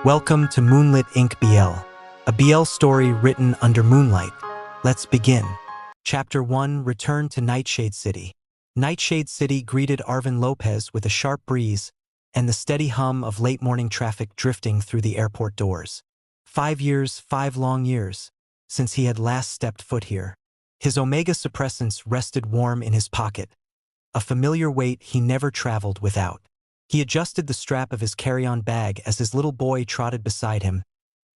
Welcome to Moonlit Inc. BL, a BL story written under moonlight. Let's begin. Chapter 1: Return to Nightshade City. Nightshade City greeted Arvin Lopez with a sharp breeze and the steady hum of late-morning traffic drifting through the airport doors. 5 years, 5 long years, since he had last stepped foot here. His omega suppressants rested warm in his pocket, a familiar weight he never traveled without. He adjusted the strap of his carry-on bag as his little boy trotted beside him,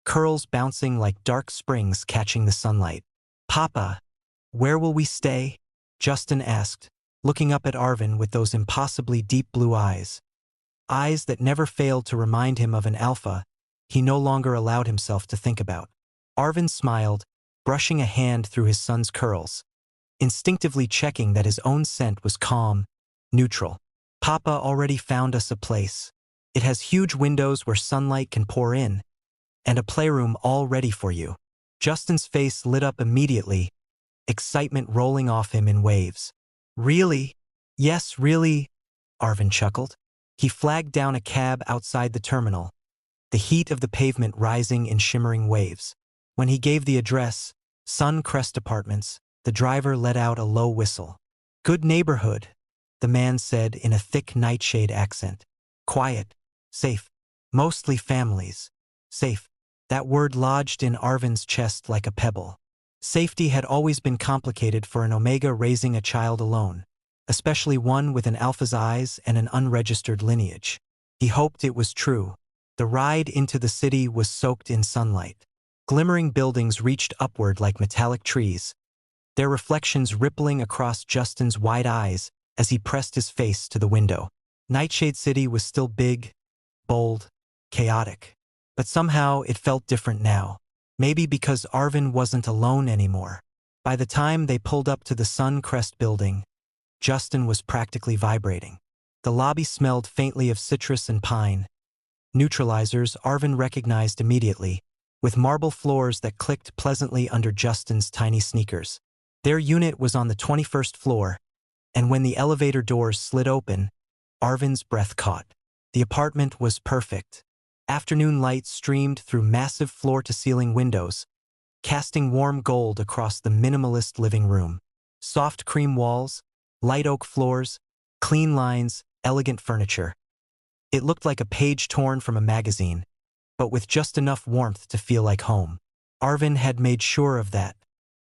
curls bouncing like dark springs catching the sunlight. "Papa, where will we stay?" Justin asked, looking up at Arvin with those impossibly deep blue eyes. Eyes that never failed to remind him of an alpha he no longer allowed himself to think about. Arvin smiled, brushing a hand through his son's curls, instinctively checking that his own scent was calm, neutral. "Papa already found us a place. It has huge windows where sunlight can pour in, and a playroom all ready for you." Justin's face lit up immediately, excitement rolling off him in waves. "Really?" "Yes, really," Arvin chuckled. He flagged down a cab outside the terminal, the heat of the pavement rising in shimmering waves. When he gave the address, Suncrest Apartments, the driver let out a low whistle. "Good neighborhood," the man said in a thick nightshade accent. "Quiet, safe, mostly families. Safe." That word lodged in Arvin's chest like a pebble. Safety had always been complicated for an omega raising a child alone, especially one with an alpha's eyes and an unregistered lineage. He hoped it was true. The ride into the city was soaked in sunlight. Glimmering buildings reached upward like metallic trees, their reflections rippling across Justin's wide eyes as he pressed his face to the window. Nightshade City was still big, bold, chaotic. But somehow it felt different now. Maybe because Arvin wasn't alone anymore. By the time they pulled up to the Suncrest building, Justin was practically vibrating. The lobby smelled faintly of citrus and pine. Neutralizers Arvin recognized immediately, with marble floors that clicked pleasantly under Justin's tiny sneakers. Their unit was on the 21st floor, and when the elevator doors slid open, Arvin's breath caught. The apartment was perfect. Afternoon light streamed through massive floor-to-ceiling windows, casting warm gold across the minimalist living room. Soft cream walls, light oak floors, clean lines, elegant furniture. It looked like a page torn from a magazine, but with just enough warmth to feel like home. Arvin had made sure of that.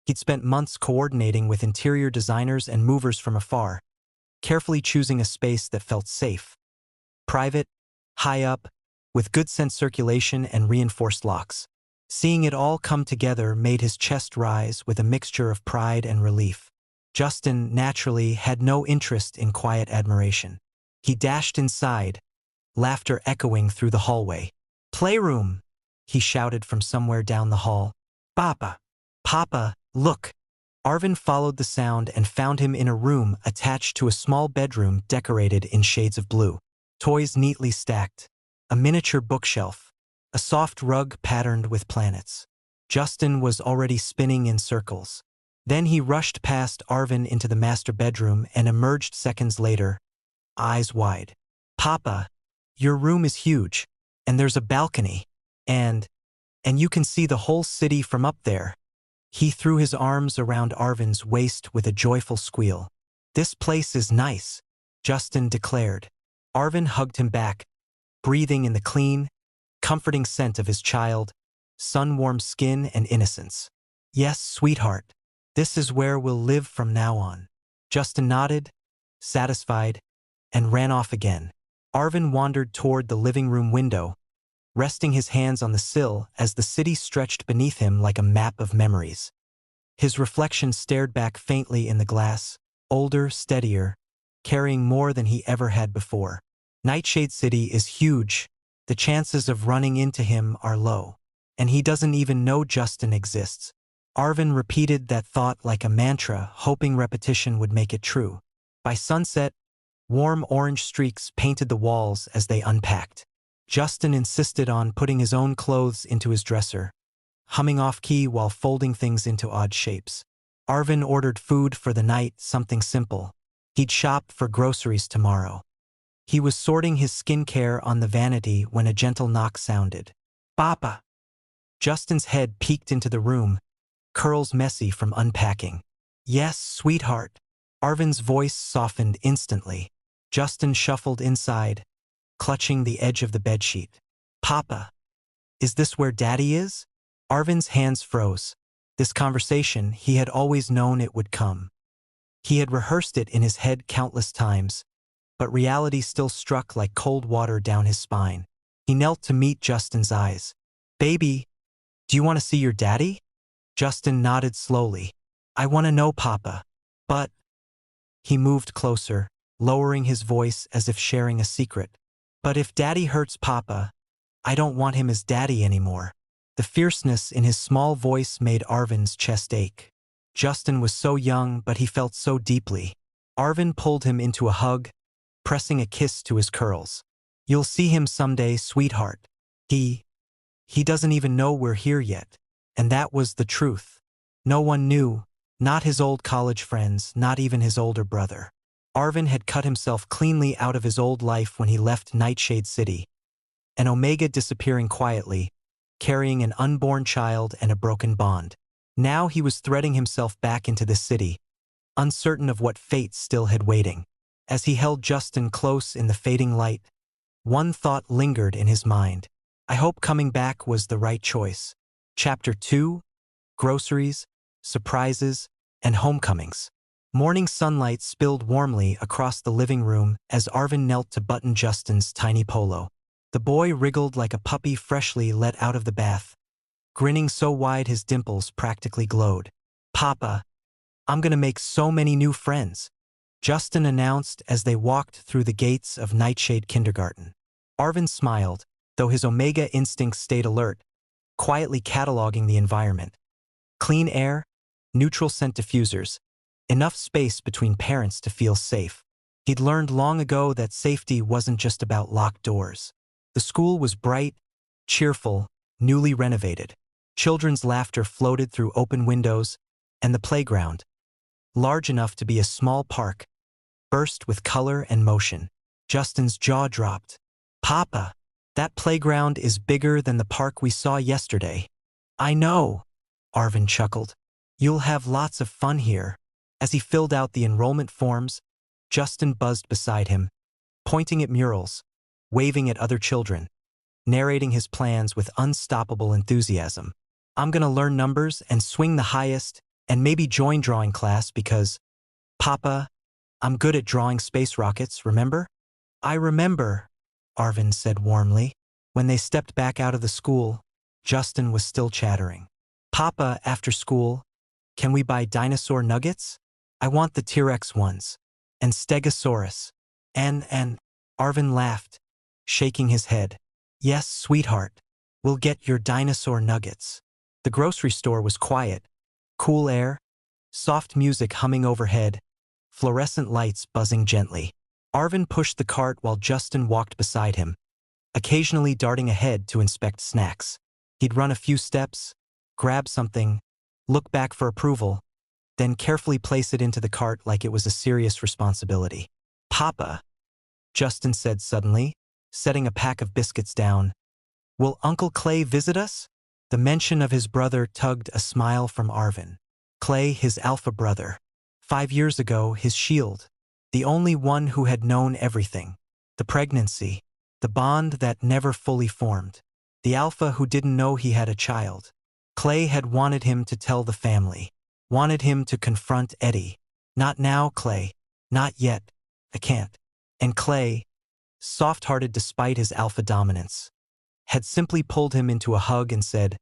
He'd spent months coordinating with interior designers and movers from afar, carefully choosing a space that felt safe, private, high up, with good sense circulation and reinforced locks. Seeing it all come together made his chest rise with a mixture of pride and relief. Justin, naturally, had no interest in quiet admiration. He dashed inside, laughter echoing through the hallway. "Playroom!" he shouted from somewhere down the hall. "Papa! Papa, look!" Arvin followed the sound and found him in a room attached to a small bedroom decorated in shades of blue. Toys neatly stacked, a miniature bookshelf, a soft rug patterned with planets. Justin was already spinning in circles. Then he rushed past Arvin into the master bedroom and emerged seconds later, eyes wide. "Papa, your room is huge, and there's a balcony, and you can see the whole city from up there." He threw his arms around Arvin's waist with a joyful squeal. "This place is nice," Justin declared. Arvin hugged him back, breathing in the clean, comforting scent of his child, sun-warm skin and innocence. "Yes, sweetheart. This is where we'll live from now on." Justin nodded, satisfied, and ran off again. Arvin wandered toward the living room window, resting his hands on the sill as the city stretched beneath him like a map of memories. His reflection stared back faintly in the glass, older, steadier, carrying more than he ever had before. Nightshade City is huge. The chances of running into him are low. And he doesn't even know Justin exists. Arvin repeated that thought like a mantra, hoping repetition would make it true. By sunset, warm orange streaks painted the walls as they unpacked. Justin insisted on putting his own clothes into his dresser, humming off-key while folding things into odd shapes. Arvin ordered food for the night, something simple. He'd shop for groceries tomorrow. He was sorting his skincare on the vanity when a gentle knock sounded. Papa. Justin's head peeked into the room, curls messy from unpacking. Yes, sweetheart. Arvin's voice softened instantly. Justin shuffled inside, clutching the edge of the bedsheet. Papa, is this where Daddy is? Arvin's hands froze. This conversation, he had always known it would come. He had rehearsed it in his head countless times, but reality still struck like cold water down his spine. He knelt to meet Justin's eyes. Baby, do you want to see your daddy? Justin nodded slowly. I want to know, Papa. But… He moved closer, lowering his voice as if sharing a secret. But if Daddy hurts Papa, I don't want him as Daddy anymore. The fierceness in his small voice made Arvin's chest ache. Justin was so young, but he felt so deeply. Arvin pulled him into a hug, pressing a kiss to his curls. You'll see him someday, sweetheart. He doesn't even know we're here yet. And that was the truth. No one knew, not his old college friends, not even his older brother. Arvin had cut himself cleanly out of his old life when he left Nightshade City. An Omega disappearing quietly, carrying an unborn child and a broken bond. Now he was threading himself back into the city, uncertain of what fate still had waiting. As he held Justin close in the fading light, one thought lingered in his mind. I hope coming back was the right choice. Chapter 2: Groceries, Surprises, and Homecomings. Morning sunlight spilled warmly across the living room as Arvin knelt to button Justin's tiny polo. The boy wriggled like a puppy freshly let out of the bath, grinning so wide his dimples practically glowed. Papa, I'm gonna make so many new friends, Justin announced as they walked through the gates of Nightshade Kindergarten. Arvin smiled, though his Omega instincts stayed alert, quietly cataloging the environment. Clean air, neutral scent diffusers, enough space between parents to feel safe. He'd learned long ago that safety wasn't just about locked doors. The school was bright, cheerful, newly renovated. Children's laughter floated through open windows, and the playground, large enough to be a small park, burst with color and motion. Justin's jaw dropped. Papa, that playground is bigger than the park we saw yesterday. I know, Arvin chuckled. You'll have lots of fun here. As he filled out the enrollment forms, Justin buzzed beside him, pointing at murals, waving at other children, narrating his plans with unstoppable enthusiasm. I'm gonna learn numbers and swing the highest and maybe join drawing class because, Papa, I'm good at drawing space rockets, remember? I remember, Arvin said warmly. When they stepped back out of the school, Justin was still chattering. Papa, after school, can we buy dinosaur nuggets? I want the T-Rex ones. And Stegosaurus. And Arvin laughed, shaking his head. Yes, sweetheart. We'll get your dinosaur nuggets. The grocery store was quiet. Cool air, soft music humming overhead, fluorescent lights buzzing gently. Arvin pushed the cart while Justin walked beside him, occasionally darting ahead to inspect snacks. He'd run a few steps, grab something, look back for approval, then carefully place it into the cart like it was a serious responsibility. Papa, Justin said suddenly, setting a pack of biscuits down. Will Uncle Clay visit us? The mention of his brother tugged a smile from Arvin. Clay, his alpha brother. 5 years ago, his shield. The only one who had known everything. The pregnancy. The bond that never fully formed. The alpha who didn't know he had a child. Clay had wanted him to tell the family. Wanted him to confront Eddie. Not now, Clay. Not yet. I can't. And Clay, soft-hearted despite his alpha dominance, had simply pulled him into a hug and said,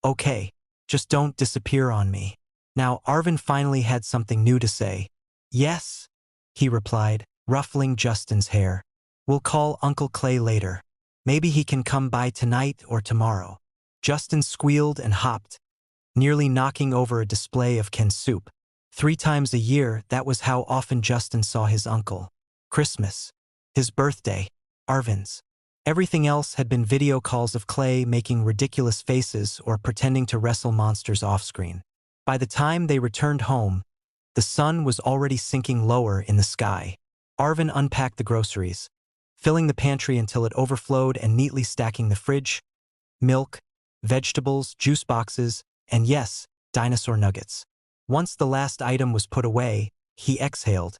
Okay, just don't disappear on me. Now Arvin finally had something new to say. Yes, he replied, ruffling Justin's hair. We'll call Uncle Clay later. Maybe he can come by tonight or tomorrow. Justin squealed and hopped, nearly knocking over a display of canned soup. 3 times a year, that was how often Justin saw his uncle. Christmas, his birthday, Arvin's. Everything else had been video calls of Clay making ridiculous faces or pretending to wrestle monsters off-screen. By the time they returned home, the sun was already sinking lower in the sky. Arvin unpacked the groceries, filling the pantry until it overflowed and neatly stacking the fridge, milk, vegetables, juice boxes, and yes, dinosaur nuggets. Once the last item was put away, he exhaled,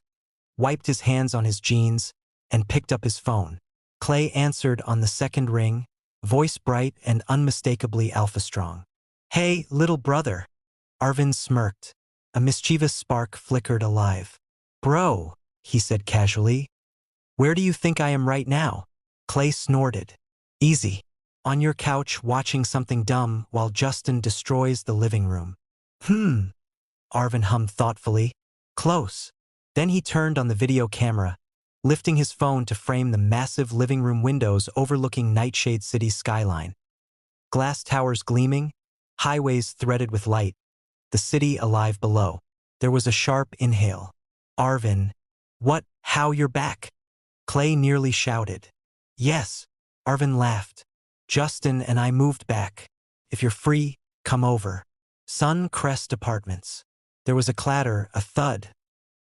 wiped his hands on his jeans, and picked up his phone. Clay answered on the second ring, voice bright and unmistakably alpha-strong. "Hey, little brother." Arvin smirked. A mischievous spark flickered alive. "Bro," he said casually. "Where do you think I am right now?" Clay snorted. "Easy. On your couch watching something dumb while Justin destroys the living room." Arvin hummed thoughtfully. "Close." Then he turned on the video camera, lifting his phone to frame the massive living room windows overlooking Nightshade City's skyline. Glass towers gleaming, highways threaded with light, the city alive below. There was a sharp inhale. "Arvin, what? How you're back?" Clay nearly shouted. "Yes," Arvin laughed. "Justin and I moved back. If you're free, come over." Suncrest Apartments. There was a clatter, a thud.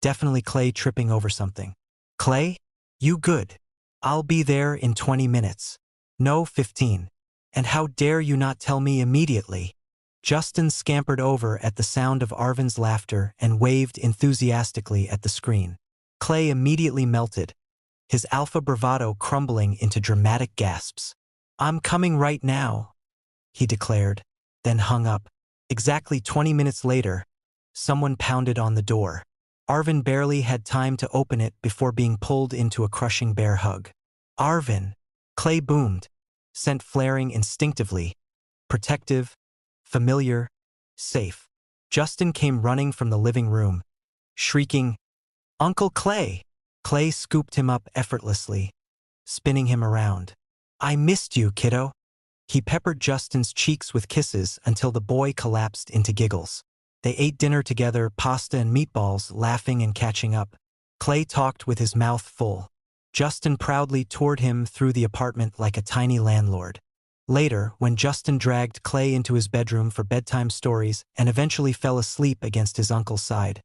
Definitely Clay tripping over something. "Clay? You good? I'll be there in 20 minutes. No, 15. And how dare you not tell me immediately?" Justin scampered over at the sound of Arvin's laughter and waved enthusiastically at the screen. Clay immediately melted, his alpha bravado crumbling into dramatic gasps. "I'm coming right now," he declared, then hung up. Exactly 20 minutes later, someone pounded on the door. Arvin barely had time to open it before being pulled into a crushing bear hug. "Arvin!" Clay boomed, scent flaring instinctively. Protective, familiar, safe. Justin came running from the living room, shrieking, "Uncle Clay!" Clay scooped him up effortlessly, spinning him around. "I missed you, kiddo." He peppered Justin's cheeks with kisses until the boy collapsed into giggles. They ate dinner together, pasta and meatballs, laughing and catching up. Clay talked with his mouth full. Justin proudly toured him through the apartment like a tiny landlord. Later, when Justin dragged Clay into his bedroom for bedtime stories and eventually fell asleep against his uncle's side,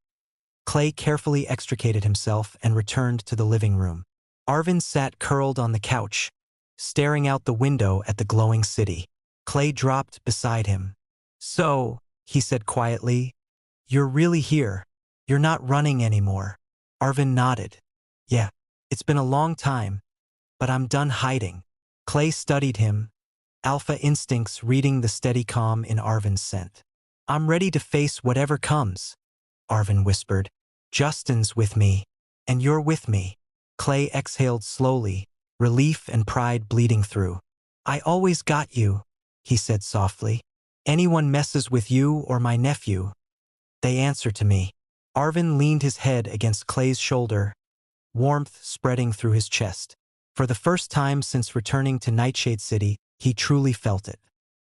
Clay carefully extricated himself and returned to the living room. Arvin sat curled on the couch, staring out the window at the glowing city. Clay dropped beside him. "So," he said quietly, "you're really here. You're not running anymore." Arvin nodded. "Yeah, it's been a long time, but I'm done hiding." Clay studied him, alpha instincts reading the steady calm in Arvin's scent. "I'm ready to face whatever comes," Arvin whispered. "Justin's with me, and you're with me." Clay exhaled slowly, relief and pride bleeding through. "I always got you," he said softly. "Anyone messes with you or my nephew, they answer to me." Arvin leaned his head against Clay's shoulder, warmth spreading through his chest. For the first time since returning to Nightshade City, he truly felt it.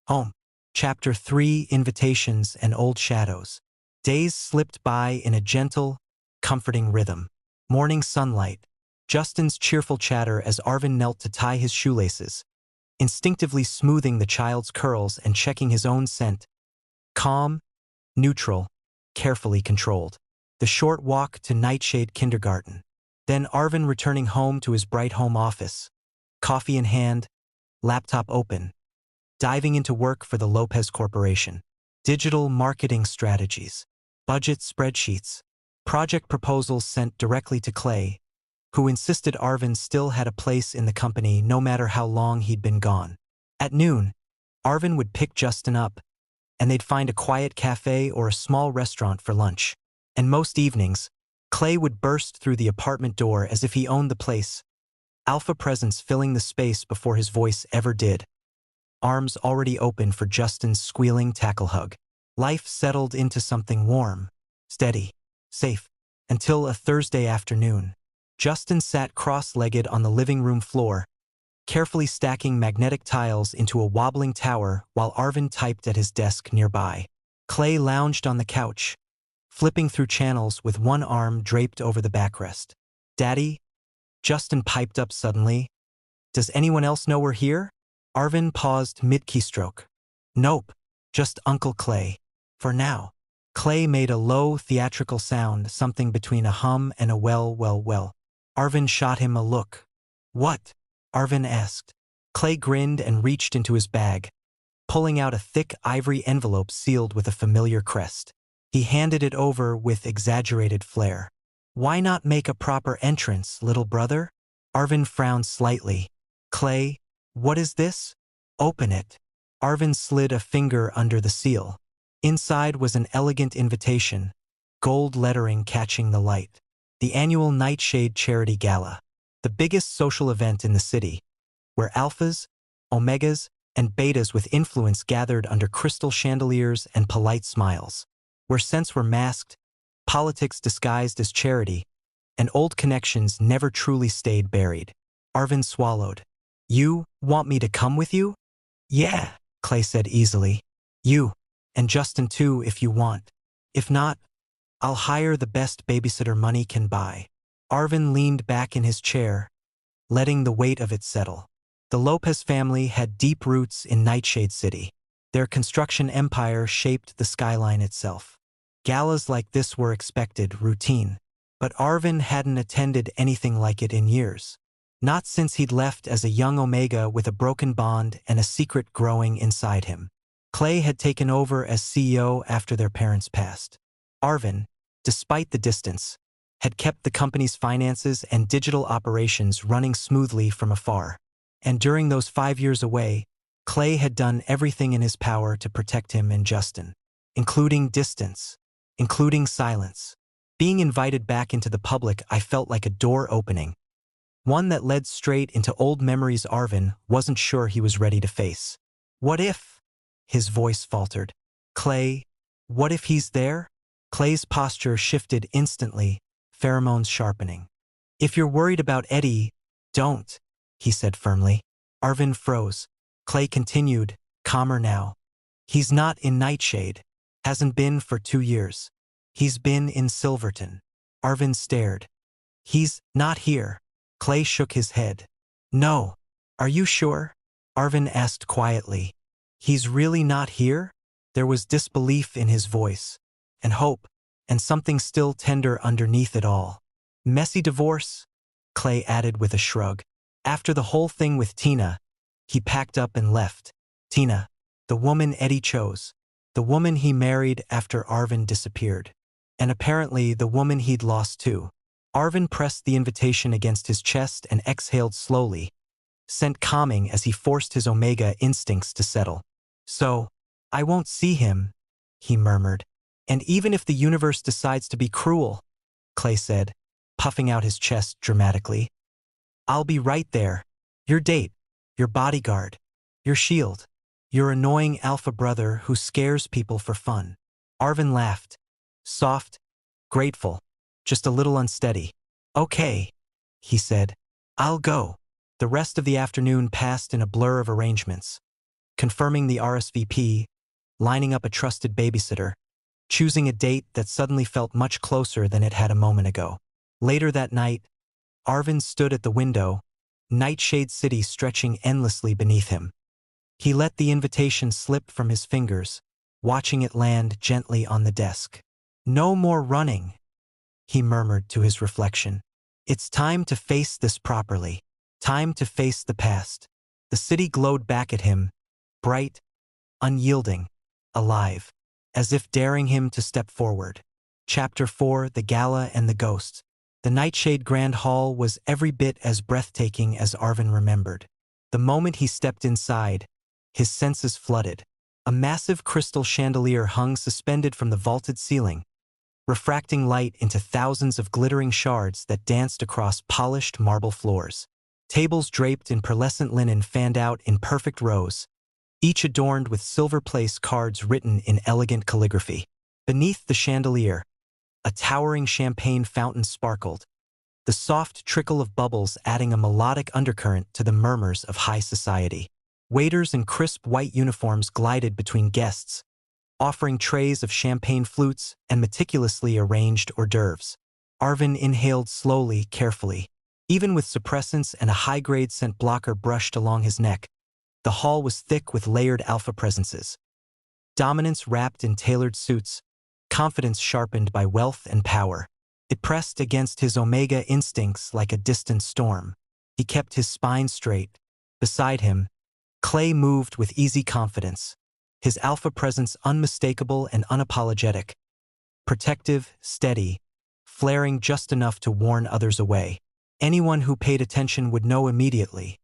Home. Chapter 3: Invitations and Old Shadows. Days slipped by in a gentle, comforting rhythm. Morning sunlight, Justin's cheerful chatter as Arvin knelt to tie his shoelaces, instinctively smoothing the child's curls and checking his own scent. Calm, neutral, carefully controlled. The short walk to Nightshade Kindergarten. Then Arvin returning home to his bright home office. Coffee in hand, laptop open. Diving into work for the Lopez Corporation. Digital marketing strategies. Budget spreadsheets. Project proposals sent directly to Clay, who insisted Arvin still had a place in the company no matter how long he'd been gone. At noon, Arvin would pick Justin up, and they'd find a quiet cafe or a small restaurant for lunch. And most evenings, Clay would burst through the apartment door as if he owned the place, alpha presence filling the space before his voice ever did. Arms already open for Justin's squealing tackle hug. Life settled into something warm, steady, safe, until a Thursday afternoon. Justin sat cross-legged on the living room floor, carefully stacking magnetic tiles into a wobbling tower while Arvin typed at his desk nearby. Clay lounged on the couch, flipping through channels with one arm draped over the backrest. "Daddy?" Justin piped up suddenly. "Does anyone else know we're here?" Arvin paused mid-keystroke. "Nope, just Uncle Clay. For now." Clay made a low, theatrical sound, something between a hum and a well. Arvin shot him a look. "What?" Arvin asked. Clay grinned and reached into his bag, pulling out a thick ivory envelope sealed with a familiar crest. He handed it over with exaggerated flair. "Why not make a proper entrance, little brother?" Arvin frowned slightly. "Clay, what is this?" "Open it." Arvin slid a finger under the seal. Inside was an elegant invitation, gold lettering catching the light. The annual Nightshade Charity Gala, the biggest social event in the city, where alphas, omegas, and betas with influence gathered under crystal chandeliers and polite smiles, where scents were masked, politics disguised as charity, and old connections never truly stayed buried. Arvin swallowed. "You want me to come with you?" "Yeah," Clay said easily. "You, and Justin too if you want. If not, I'll hire the best babysitter money can buy." Arvin leaned back in his chair, letting the weight of it settle. The Lopez family had deep roots in Nightshade City. Their construction empire shaped the skyline itself. Galas like this were expected, routine. But Arvin hadn't attended anything like it in years. Not since he'd left as a young Omega with a broken bond and a secret growing inside him. Clay had taken over as CEO after their parents passed. Arvin, despite the distance, had kept the company's finances and digital operations running smoothly from afar. And during those 5 years away, Clay had done everything in his power to protect him and Justin, including distance, including silence. Being invited back into the public, I felt like a door opening, one that led straight into old memories Arvin wasn't sure he was ready to face. "What if?" His voice faltered. "Clay, what if he's there?" Clay's posture shifted instantly, pheromones sharpening. "If you're worried about Eddie, don't," he said firmly. Arvin froze. Clay continued, calmer now. "He's not in Nightshade. Hasn't been for 2 years. He's been in Silverton." Arvin stared. "He's not here." Clay shook his head. "No. Are you sure?" Arvin asked quietly. "He's really not here?" There was disbelief in his voice, and hope, and something still tender underneath it all. "Messy divorce," Clay added with a shrug. "After the whole thing with Tina, he packed up and left. Tina, the woman Eddie chose, the woman he married after Arvin disappeared, and apparently the woman he'd lost too." Arvin pressed the invitation against his chest and exhaled slowly, scent calming as he forced his Omega instincts to settle. "So, I won't see him," he murmured. "And even if the universe decides to be cruel," Clay said, puffing out his chest dramatically, "I'll be right there. Your date, your bodyguard, your shield, your annoying alpha brother who scares people for fun." Arvin laughed. Soft, grateful, just a little unsteady. "Okay," he said. "I'll go." The rest of the afternoon passed in a blur of arrangements. Confirming the RSVP, lining up a trusted babysitter, choosing a date that suddenly felt much closer than it had a moment ago. Later that night, Arvin stood at the window, Nightshade City stretching endlessly beneath him. He let the invitation slip from his fingers, watching it land gently on the desk. "No more running," he murmured to his reflection. "It's time to face this properly. Time to face the past." The city glowed back at him, bright, unyielding, alive, as if daring him to step forward. Chapter 4: The Gala and the Ghosts. The Nightshade Grand Hall was every bit as breathtaking as Arvin remembered. The moment he stepped inside, his senses flooded. A massive crystal chandelier hung suspended from the vaulted ceiling, refracting light into thousands of glittering shards that danced across polished marble floors. Tables draped in pearlescent linen fanned out in perfect rows, each adorned with silver place cards written in elegant calligraphy. Beneath the chandelier, a towering champagne fountain sparkled, the soft trickle of bubbles adding a melodic undercurrent to the murmurs of high society. Waiters in crisp white uniforms glided between guests, offering trays of champagne flutes and meticulously arranged hors d'oeuvres. Arvin inhaled slowly, carefully. Even with suppressants and a high-grade scent blocker brushed along his neck, the hall was thick with layered alpha presences. Dominance wrapped in tailored suits, confidence sharpened by wealth and power. It pressed against his Omega instincts like a distant storm. He kept his spine straight. Beside him, Clay moved with easy confidence, his alpha presence unmistakable and unapologetic, protective, steady, flaring just enough to warn others away. Anyone who paid attention would know immediately.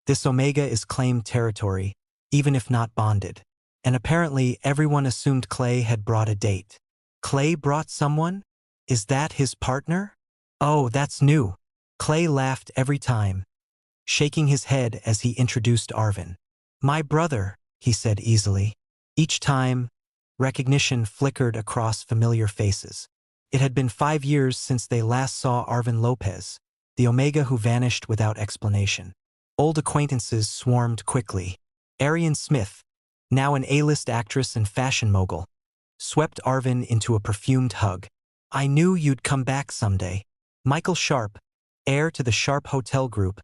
This Omega is claimed territory, even if not bonded. And apparently everyone assumed Clay had brought a date. Clay brought someone? Is that his partner? Oh, that's new. Clay laughed every time, shaking his head as he introduced Arvin. My brother, he said easily. Each time, recognition flickered across familiar faces. It had been 5 years since they last saw Arvin Lopez, the Omega who vanished without explanation. Old acquaintances swarmed quickly. Arian Smith, now an A-list actress and fashion mogul, swept Arvin into a perfumed hug. I knew you'd come back someday. Michael Sharp, heir to the Sharp Hotel Group,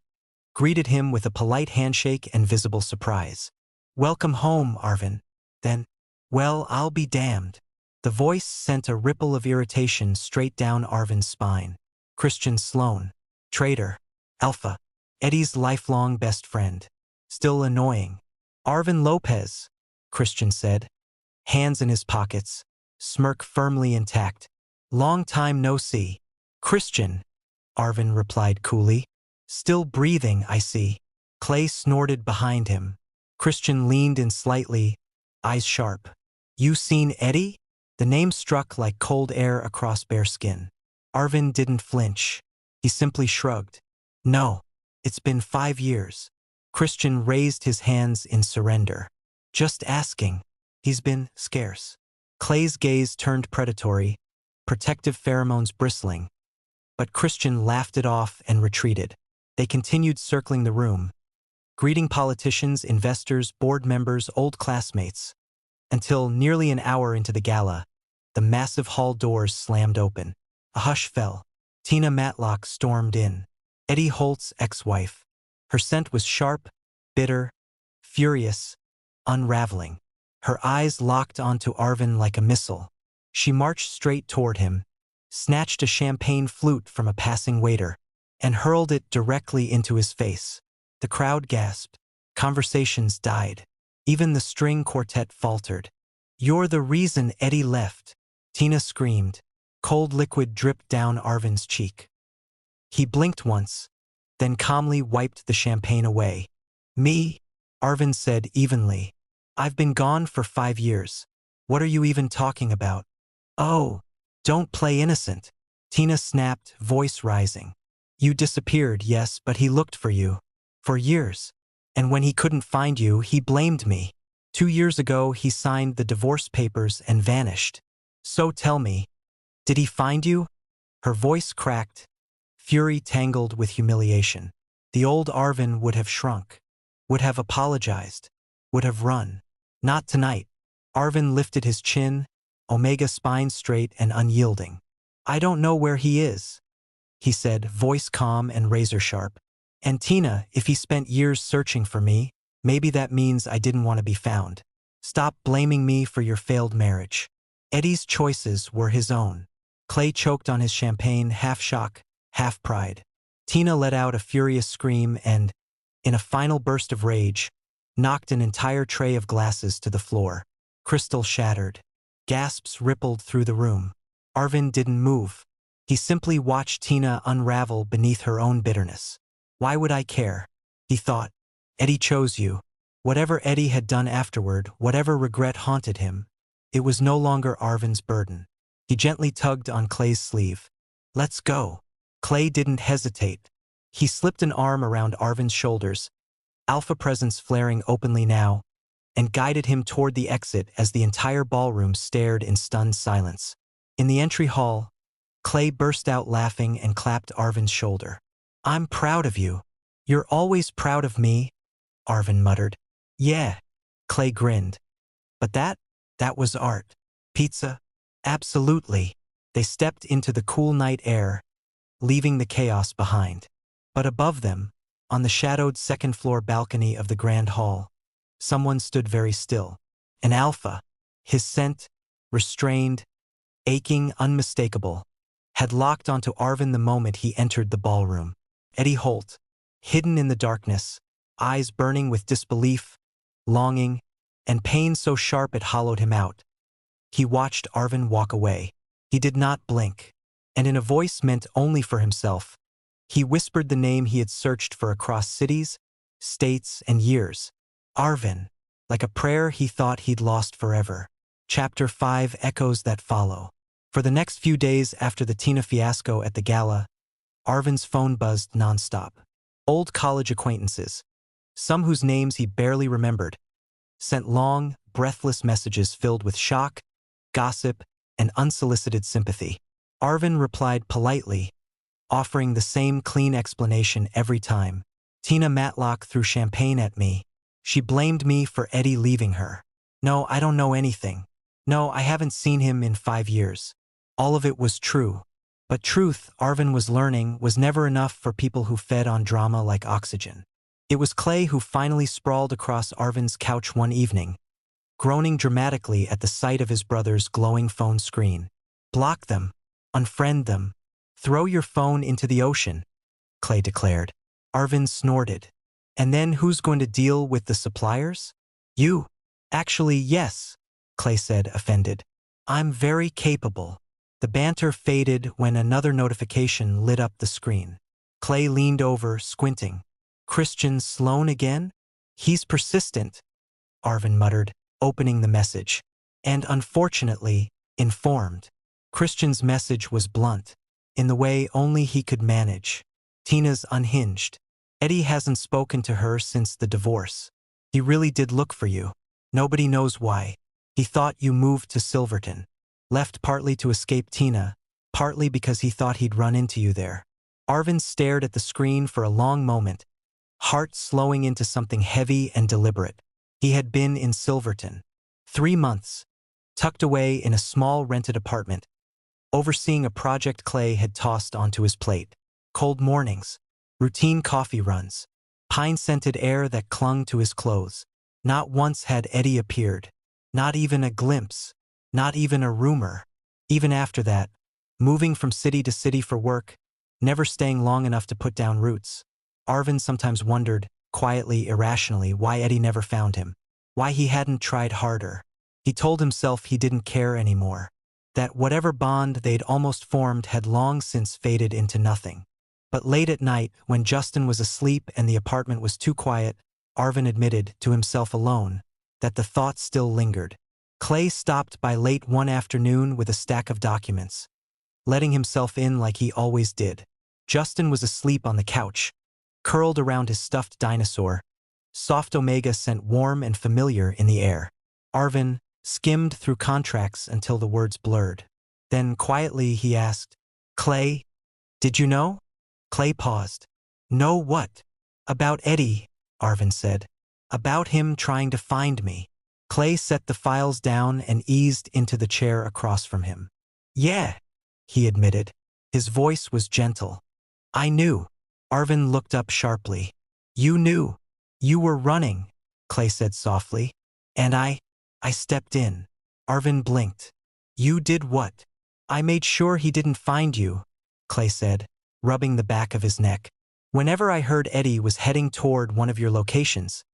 greeted him with a polite handshake and visible surprise. Welcome home, Arvin. Then, well, I'll be damned. The voice sent a ripple of irritation straight down Arvin's spine. Christian Sloan, traitor, Alpha, Eddie's lifelong best friend. Still annoying. Arvin Lopez, Christian said, hands in his pockets, smirk firmly intact. Long time no see. Christian, Arvin replied coolly. Still breathing, I see. Clay snorted behind him. Christian leaned in slightly, eyes sharp. You seen Eddie? The name struck like cold air across bare skin. Arvin didn't flinch. He simply shrugged. No, it's been 5 years. Christian raised his hands in surrender. Just asking. He's been scarce. Clay's gaze turned predatory, protective pheromones bristling. But Christian laughed it off and retreated. They continued circling the room, greeting politicians, investors, board members, old classmates, until nearly an hour into the gala, the massive hall doors slammed open. A hush fell. Tina Matlock stormed in. Eddie Holt's ex-wife. Her scent was sharp, bitter, furious, unraveling. Her eyes locked onto Arvin like a missile. She marched straight toward him, snatched a champagne flute from a passing waiter, and hurled it directly into his face. The crowd gasped. Conversations died. Even the string quartet faltered. You're the reason Eddie left, Tina screamed. Cold liquid dripped down Arvin's cheek. He blinked once, then calmly wiped the champagne away. Me? Arvin said evenly. I've been gone for 5 years. What are you even talking about? Oh, don't play innocent, Tina snapped, voice rising. You disappeared, yes, but he looked for you. For years. And when he couldn't find you, he blamed me. 2 years ago, he signed the divorce papers and vanished. So tell me, did he find you? Her voice cracked, fury tangled with humiliation. The old Arvin would have shrunk, would have apologized, would have run. Not tonight. Arvin lifted his chin, Omega spine straight and unyielding. I don't know where he is, he said, voice calm and razor sharp. And Tina, if he spent years searching for me, maybe that means I didn't want to be found. Stop blaming me for your failed marriage. Eddie's choices were his own. Clay choked on his champagne, half shock, half pride. Tina let out a furious scream and, in a final burst of rage, knocked an entire tray of glasses to the floor. Crystal shattered. Gasps rippled through the room. Arvin didn't move. He simply watched Tina unravel beneath her own bitterness. Why would I care? He thought. Eddie chose you. Whatever Eddie had done afterward, whatever regret haunted him, it was no longer Arvin's burden. He gently tugged on Clay's sleeve. Let's go. Clay didn't hesitate. He slipped an arm around Arvin's shoulders, alpha presence flaring openly now, and guided him toward the exit as the entire ballroom stared in stunned silence. In the entry hall, Clay burst out laughing and clapped Arvin's shoulder. I'm proud of you. You're always proud of me, Arvin muttered. Yeah, Clay grinned. But that was art. Pizza? Absolutely. They stepped into the cool night air, leaving the chaos behind. But above them, on the shadowed second-floor balcony of the grand hall, someone stood very still. An alpha. His scent, restrained, aching, unmistakable, had locked onto Arvin the moment he entered the ballroom. Eddie Holt, hidden in the darkness, eyes burning with disbelief, longing, and pain so sharp it hollowed him out. He watched Arvin walk away. He did not blink, and in a voice meant only for himself, he whispered the name he had searched for across cities, states, and years. Arvin, like a prayer he thought he'd lost forever. Chapter 5 Echoes that follow. For the next few days after the Tina fiasco at the gala, Arvin's phone buzzed nonstop. Old college acquaintances, some whose names he barely remembered, sent long, breathless messages filled with shock, gossip, and unsolicited sympathy. Arvin replied politely, offering the same clean explanation every time. Tina Matlock threw champagne at me. She blamed me for Eddie leaving her. No, I don't know anything. No, I haven't seen him in 5 years. All of it was true. But truth, Arvin was learning, was never enough for people who fed on drama like oxygen. It was Clay who finally sprawled across Arvin's couch one evening, groaning dramatically at the sight of his brother's glowing phone screen. Block them. Unfriend them. Throw your phone into the ocean, Clay declared. Arvin snorted. And then who's going to deal with the suppliers? You. Actually, yes, Clay said, offended. I'm very capable. The banter faded when another notification lit up the screen. Clay leaned over, squinting. Christian Sloan again? He's persistent, Arvin muttered, opening the message. And unfortunately, informed. Christian's message was blunt, in the way only he could manage. Tina's unhinged. Eddie hasn't spoken to her since the divorce. He really did look for you. Nobody knows why. He thought you moved to Silverton. Left partly to escape Tina, partly because he thought he'd run into you there. Arvin stared at the screen for a long moment, heart slowing into something heavy and deliberate. He had been in Silverton. 3 months, tucked away in a small rented apartment, overseeing a project Clay had tossed onto his plate. Cold mornings, routine coffee runs, pine-scented air that clung to his clothes. Not once had Eddie appeared. Not even a glimpse. Not even a rumor. Even after that, moving from city to city for work, never staying long enough to put down roots. Arvin sometimes wondered, quietly, irrationally, why Eddie never found him. Why he hadn't tried harder. He told himself he didn't care anymore. That whatever bond they'd almost formed had long since faded into nothing. But late at night, when Justin was asleep and the apartment was too quiet, Arvin admitted, to himself alone, that the thought still lingered. Clay stopped by late one afternoon with a stack of documents, letting himself in like he always did. Justin was asleep on the couch, curled around his stuffed dinosaur. Soft omega scent warm and familiar in the air. Arvin skimmed through contracts until the words blurred. Then quietly he asked, Clay, did you know? Clay paused. Know what? About Eddie, Arvin said. About him trying to find me. Clay set the files down and eased into the chair across from him. Yeah, he admitted. His voice was gentle. I knew. Arvin looked up sharply. You knew. You were running, Clay said softly. And I stepped in. Arvin blinked. You did what? I made sure he didn't find you, Clay said, rubbing the back of his neck. Whenever I heard Eddie was heading toward one of your locations,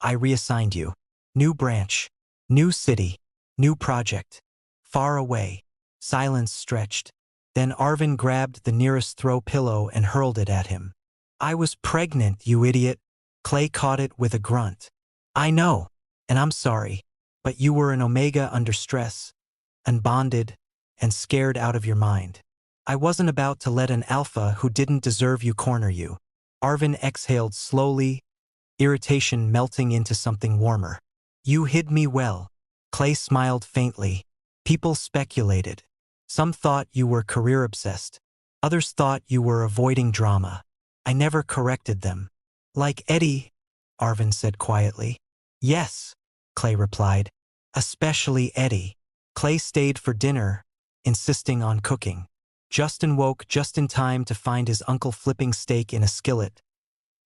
I reassigned you. New branch, new city, new project. Far away. Silence stretched. Then Arvin grabbed the nearest throw pillow and hurled it at him. I was pregnant, you idiot. Clay caught it with a grunt. I know, and I'm sorry, but you were an omega under stress, unbonded, and scared out of your mind. I wasn't about to let an alpha who didn't deserve you corner you. Arvin exhaled slowly, irritation melting into something warmer. You hid me well. Clay smiled faintly. People speculated. Some thought you were career-obsessed. Others thought you were avoiding drama. I never corrected them. Like Eddie, Arvin said quietly. Yes, Clay replied. Especially Eddie. Clay stayed for dinner, insisting on cooking. Justin woke just in time to find his uncle flipping steak in a skillet.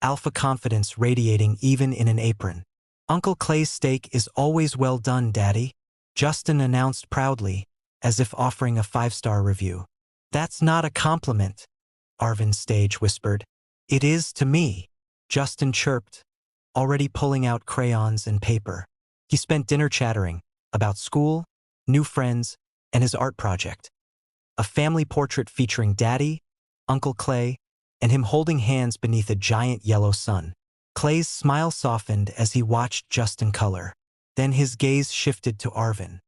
Alpha confidence radiating even in an apron. Uncle Clay's steak is always well done, Daddy, Justin announced proudly, as if offering a 5-star review. That's not a compliment, Arvin stage whispered. It is to me, Justin chirped, already pulling out crayons and paper. He spent dinner chattering about school, new friends, and his art project. A family portrait featuring Daddy, Uncle Clay, and him holding hands beneath a giant yellow sun. Clay's smile softened as he watched Justin color. Then his gaze shifted to Arvin.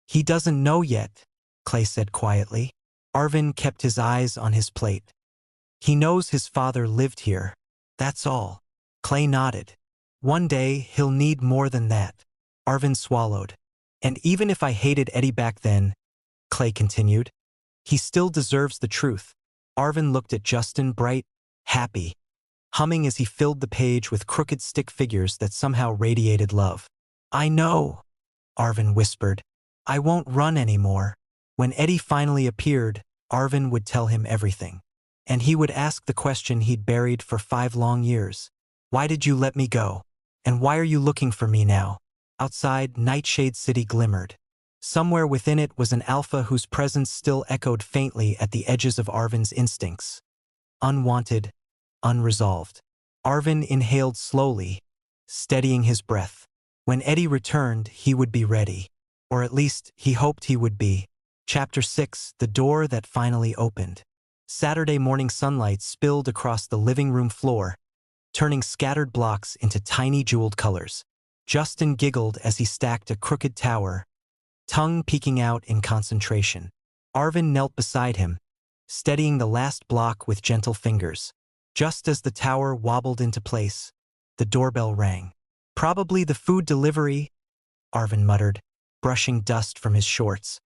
"He doesn't know yet," Clay said quietly. Arvin kept his eyes on his plate. "He knows his father lived here. That's all." Clay nodded. "One day he'll need more than that." Arvin swallowed. "And even if I hated Eddie back then," Clay continued, "he still deserves the truth." Arvin looked at Justin, bright, happy, humming as he filled the page with crooked stick figures that somehow radiated love. "I know," Arvin whispered. "I won't run anymore." When Eddie finally appeared, Arvin would tell him everything. And he would ask the question he'd buried for 5 long years. "Why did you let me go? And why are you looking for me now?" Outside, Nightshade City glimmered. Somewhere within it was an alpha whose presence still echoed faintly at the edges of Arvin's instincts. Unwanted, unresolved. Arvin inhaled slowly, steadying his breath. When Eddie returned, he would be ready. Or at least, he hoped he would be. Chapter 6: The Door That Finally Opened. Saturday morning sunlight spilled across the living room floor, turning scattered blocks into tiny jeweled colors. Justin giggled as he stacked a crooked tower, tongue peeking out in concentration. Arvin knelt beside him, steadying the last block with gentle fingers. Just as the tower wobbled into place, the doorbell rang. "Probably the food delivery," Arvin muttered, brushing dust from his shorts.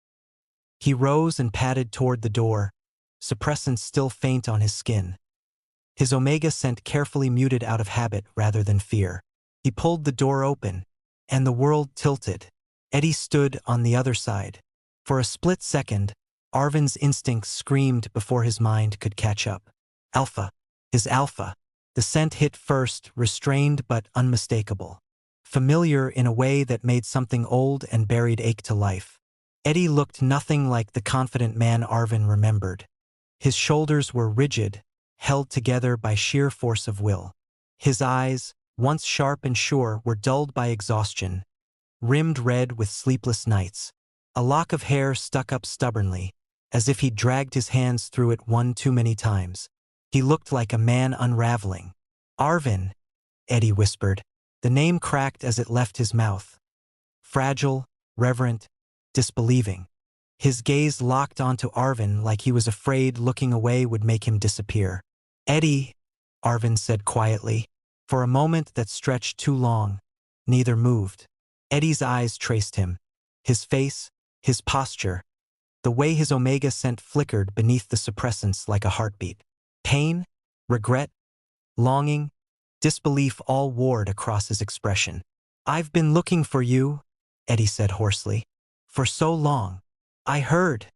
He rose and padded toward the door, suppressants still faint on his skin. His omega scent carefully muted out of habit rather than fear. He pulled the door open, and the world tilted. Eddie stood on the other side. For a split second, Arvin's instincts screamed before his mind could catch up. Alpha. His alpha. The scent hit first, restrained but unmistakable. Familiar in a way that made something old and buried ache to life. Eddie looked nothing like the confident man Arvin remembered. His shoulders were rigid, held together by sheer force of will. His eyes, once sharp and sure, were dulled by exhaustion, rimmed red with sleepless nights. A lock of hair stuck up stubbornly, as if he'd dragged his hands through it one too many times. He looked like a man unraveling. "Arvin," Eddie whispered. The name cracked as it left his mouth. Fragile, reverent, disbelieving. His gaze locked onto Arvin like he was afraid looking away would make him disappear. "Eddie," Arvin said quietly. For a moment that stretched too long, neither moved. Eddie's eyes traced him. His face, his posture, the way his omega scent flickered beneath the suppressants like a heartbeat. Pain, regret, longing, disbelief all warred across his expression. "I've been looking for you," Eddie said hoarsely. "For so long." "I heard,"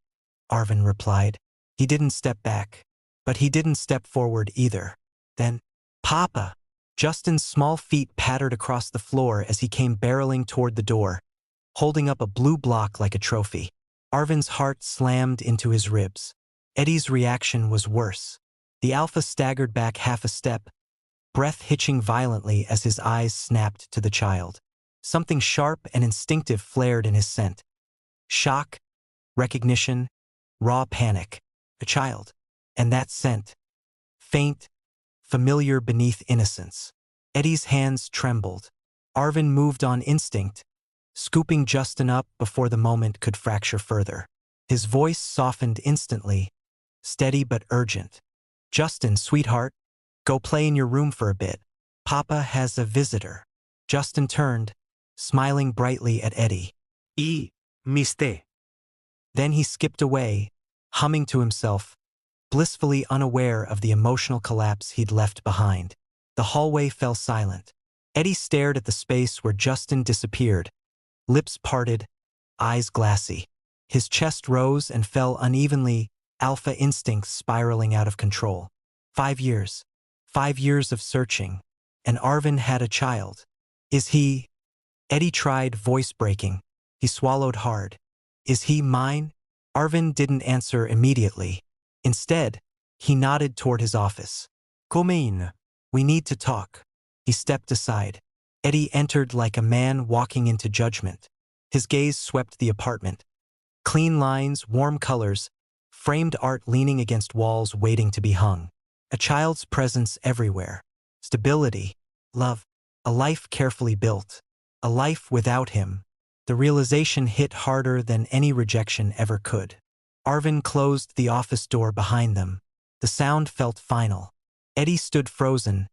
Arvin replied. He didn't step back, but he didn't step forward either. Then, "Papa." Justin's small feet pattered across the floor as he came barreling toward the door, holding up a blue block like a trophy. Arvin's heart slammed into his ribs. Eddie's reaction was worse. The alpha staggered back half a step, breath hitching violently as his eyes snapped to the child. Something sharp and instinctive flared in his scent. Shock, recognition, raw panic. A child. And that scent. Faint, familiar beneath innocence. Eddie's hands trembled. Arvin moved on instinct, scooping Justin up before the moment could fracture further. His voice softened instantly, steady but urgent. "Justin, sweetheart, go play in your room for a bit. Papa has a visitor." Justin turned, smiling brightly at Eddie. Miste." Then he skipped away, humming to himself, blissfully unaware of the emotional collapse he'd left behind. The hallway fell silent. Eddie stared at the space where Justin disappeared, lips parted, eyes glassy. His chest rose and fell unevenly, alpha instincts spiraling out of control. 5 years. 5 years of searching. And Arvin had a child. "Is he?" Eddie tried, voice breaking. He swallowed hard. "Is he mine?" Arvin didn't answer immediately. Instead, he nodded toward his office. "Come in. We need to talk." He stepped aside. Eddie entered like a man walking into judgment. His gaze swept the apartment. Clean lines, warm colors, framed art leaning against walls waiting to be hung. A child's presence everywhere. Stability, love, a life carefully built. A life without him. The realization hit harder than any rejection ever could. Arvin closed the office door behind them. The sound felt final. Eddie stood frozen,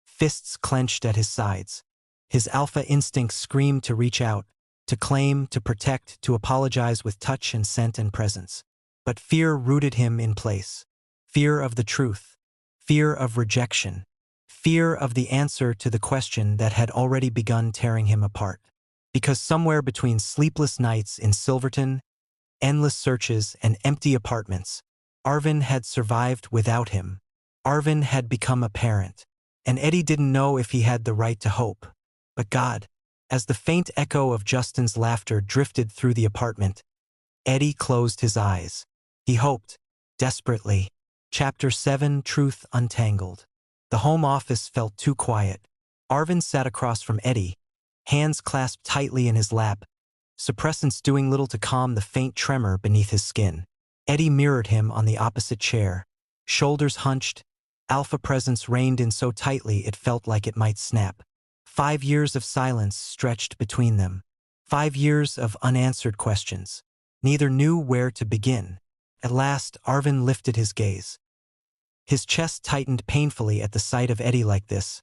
fists clenched at his sides. His alpha instinct screamed to reach out, to claim, to protect, to apologize with touch and scent and presence. But fear rooted him in place. Fear of the truth. Fear of rejection. Fear of the answer to the question that had already begun tearing him apart. Because somewhere between sleepless nights in Silverton, endless searches, and empty apartments, Arvin had survived without him. Arvin had become a parent, and Eddie didn't know if he had the right to hope. But God, as the faint echo of Justin's laughter drifted through the apartment, Eddie closed his eyes. He hoped, desperately. Chapter 7, Truth Untangled. The home office felt too quiet. Arvin sat across from Eddie, hands clasped tightly in his lap, suppressants doing little to calm the faint tremor beneath his skin. Eddie mirrored him on the opposite chair. Shoulders hunched, alpha presence reined in so tightly it felt like it might snap. 5 years of silence stretched between them. 5 years of unanswered questions. Neither knew where to begin. At last, Arvin lifted his gaze. His chest tightened painfully at the sight of Eddie like this.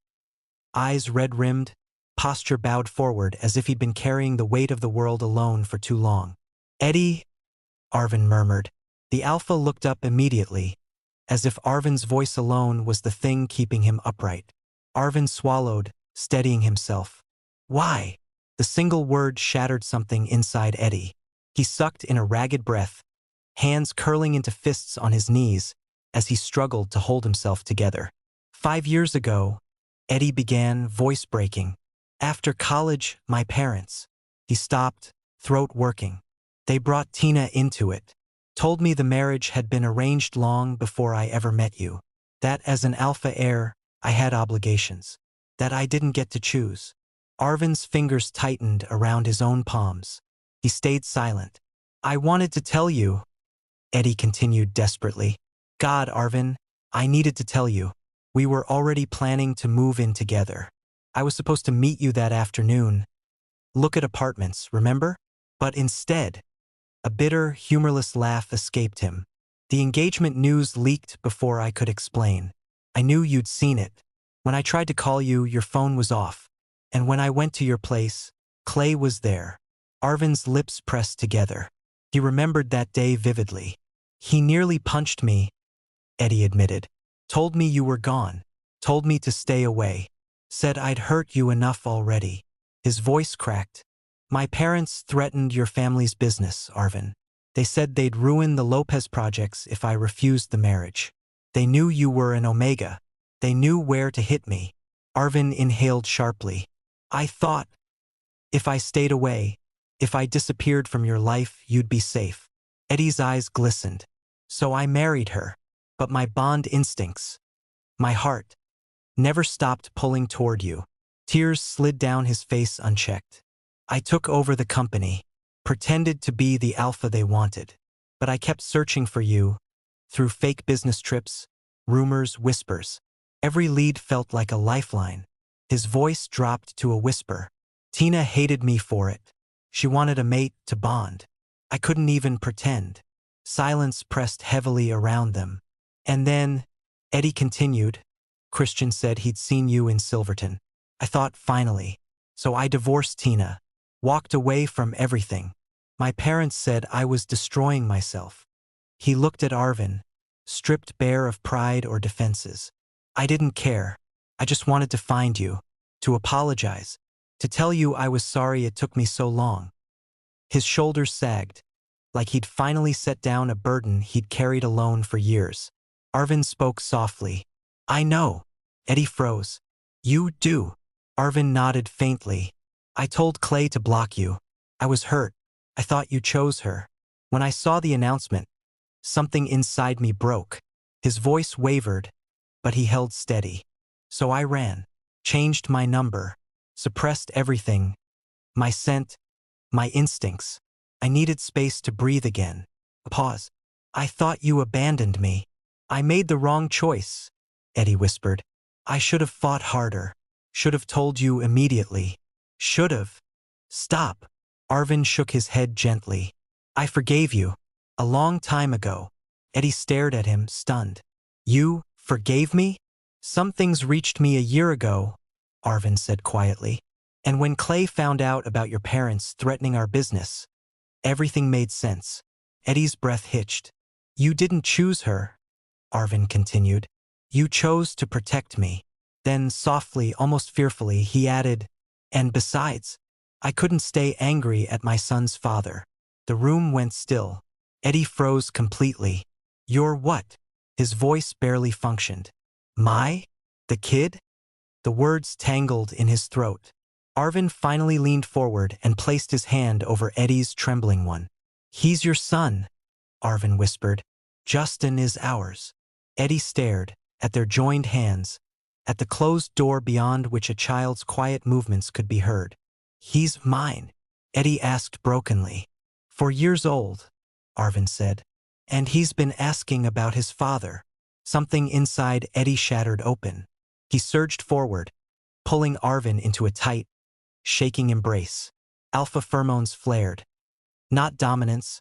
Eyes red-rimmed, posture bowed forward as if he'd been carrying the weight of the world alone for too long. "Eddie," Arvin murmured. The alpha looked up immediately, as if Arvin's voice alone was the thing keeping him upright. Arvin swallowed, steadying himself. "Why?" The single word shattered something inside Eddie. He sucked in a ragged breath, hands curling into fists on his knees as he struggled to hold himself together. 5 years ago, Eddie began, voice breaking. "After college, my parents." He stopped, throat working. "They brought Tina into it. Told me the marriage had been arranged long before I ever met you. That as an alpha heir, I had obligations. That I didn't get to choose." Arvin's fingers tightened around his own palms. He stayed silent. "I wanted to tell you," Eddie continued desperately. "God, Arvin, I needed to tell you. We were already planning to move in together. I was supposed to meet you that afternoon. Look at apartments, remember? But instead," a bitter, humorless laugh escaped him. "The engagement news leaked before I could explain. I knew you'd seen it. When I tried to call you, your phone was off. And when I went to your place, Clay was there." Arvin's lips pressed together. He remembered that day vividly. "He nearly punched me," Eddie admitted. "Told me you were gone. Told me to stay away. Said I'd hurt you enough already." His voice cracked. "My parents threatened your family's business, Arvin. They said they'd ruin the Lopez projects if I refused the marriage. They knew you were an Omega. They knew where to hit me." Arvin inhaled sharply. "I thought, if I stayed away, if I disappeared from your life, you'd be safe." Eddie's eyes glistened. "So I married her. But my bond instincts, my heart, never stopped pulling toward you." Tears slid down his face unchecked. "I took over the company, pretended to be the alpha they wanted. But I kept searching for you, through fake business trips, rumors, whispers. Every lead felt like a lifeline." His voice dropped to a whisper. "Tina hated me for it. She wanted a mate to bond. I couldn't even pretend." Silence pressed heavily around them. "And then," Eddie continued, "Christian said he'd seen you in Silverton. I thought, finally. So I divorced Tina. Walked away from everything. My parents said I was destroying myself." He looked at Arvin, stripped bare of pride or defenses. "I didn't care. I just wanted to find you, to apologize, to tell you I was sorry it took me so long." His shoulders sagged, like he'd finally set down a burden he'd carried alone for years. Arvin spoke softly. "I know." Eddie froze. "You do?" Arvin nodded faintly. "I told Clay to block you. I was hurt. I thought you chose her. When I saw the announcement, something inside me broke." His voice wavered, but he held steady. "So I ran. Changed my number. suppressed everything, my scent, my instincts. I needed space to breathe again. A pause. I thought you abandoned me. I made the wrong choice, Eddie whispered. I should have fought harder. Should have told you immediately. Should have. Stop. Arvin shook his head gently. I forgave you. A long time ago. Eddie stared at him, stunned. You forgave me? Some things reached me a year ago, Arvin said quietly. And when Clay found out about your parents threatening our business, everything made sense. Eddie's breath hitched. You didn't choose her, Arvin continued. You chose to protect me. Then softly, almost fearfully, he added, and besides, I couldn't stay angry at my son's father. The room went still. Eddie froze completely. You're what? His voice barely functioned. The kid? The words tangled in his throat. Arvin finally leaned forward and placed his hand over Eddie's trembling one. He's your son, Arvin whispered. Justin is ours. Eddie stared, at their joined hands, at the closed door beyond which a child's quiet movements could be heard. He's mine, Eddie asked brokenly. 4 years old, Arvin said. And he's been asking about his father. Something inside Eddie shattered open. He surged forward, pulling Arvin into a tight, shaking embrace. Alpha pheromones flared. Not dominance,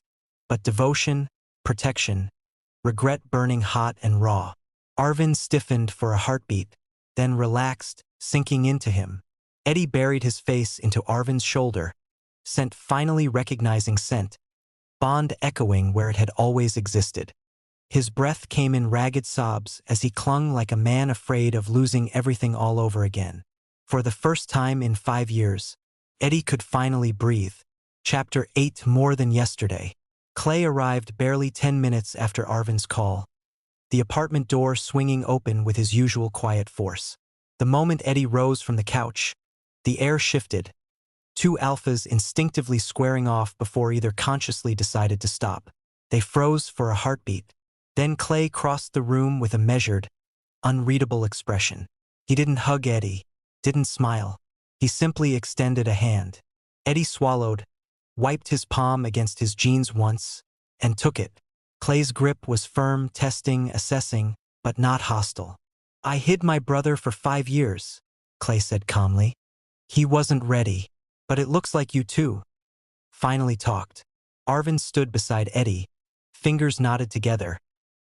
but devotion, protection, regret burning hot and raw. Arvin stiffened for a heartbeat, then relaxed, sinking into him. Eddie buried his face into Arvin's shoulder, scent finally recognizing scent, bond echoing where it had always existed. His breath came in ragged sobs as he clung like a man afraid of losing everything all over again. For the first time in 5 years, Eddie could finally breathe. Chapter 8. More than yesterday. Clay arrived barely 10 minutes after Arvin's call, the apartment door swinging open with his usual quiet force. The moment Eddie rose from the couch, the air shifted, 2 alphas instinctively squaring off before either consciously decided to stop. They froze for a heartbeat. Then Clay crossed the room with a measured, unreadable expression. He didn't hug Eddie, didn't smile. He simply extended a hand. Eddie swallowed, wiped his palm against his jeans once, and took it. Clay's grip was firm, testing, assessing, but not hostile. I hid my brother for 5 years, Clay said calmly. He wasn't ready, but it looks like you two finally talked. Arvin stood beside Eddie, fingers knotted together,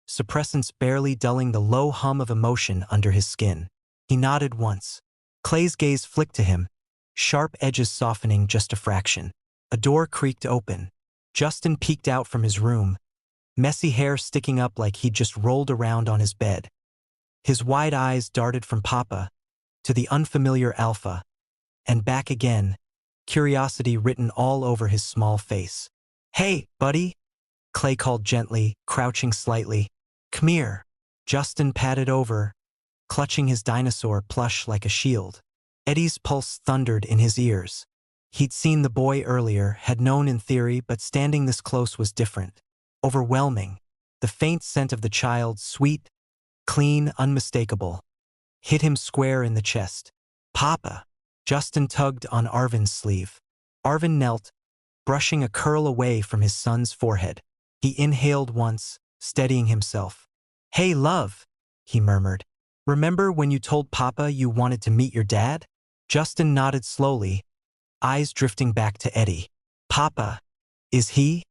suppressants barely dulling the low hum of emotion under his skin. He nodded once. Clay's gaze flicked to him, sharp edges softening just a fraction. A door creaked open. Justin peeked out from his room, messy hair sticking up like he'd just rolled around on his bed. His wide eyes darted from Papa to the unfamiliar Alpha, and back again, curiosity written all over his small face. Hey, buddy, Clay called gently, crouching slightly. Come here. Justin padded over, clutching his dinosaur plush like a shield. Eddie's pulse thundered in his ears. He'd seen the boy earlier, had known in theory, but standing this close was different. Overwhelming. The faint scent of the child, sweet, clean, unmistakable, hit him square in the chest. Papa. Justin tugged on Arvin's sleeve. Arvin knelt, brushing a curl away from his son's forehead. He inhaled once, steadying himself. Hey, love, he murmured. Remember when you told Papa you wanted to meet your dad? Justin nodded slowly, eyes drifting back to Eddie. Papa, is he?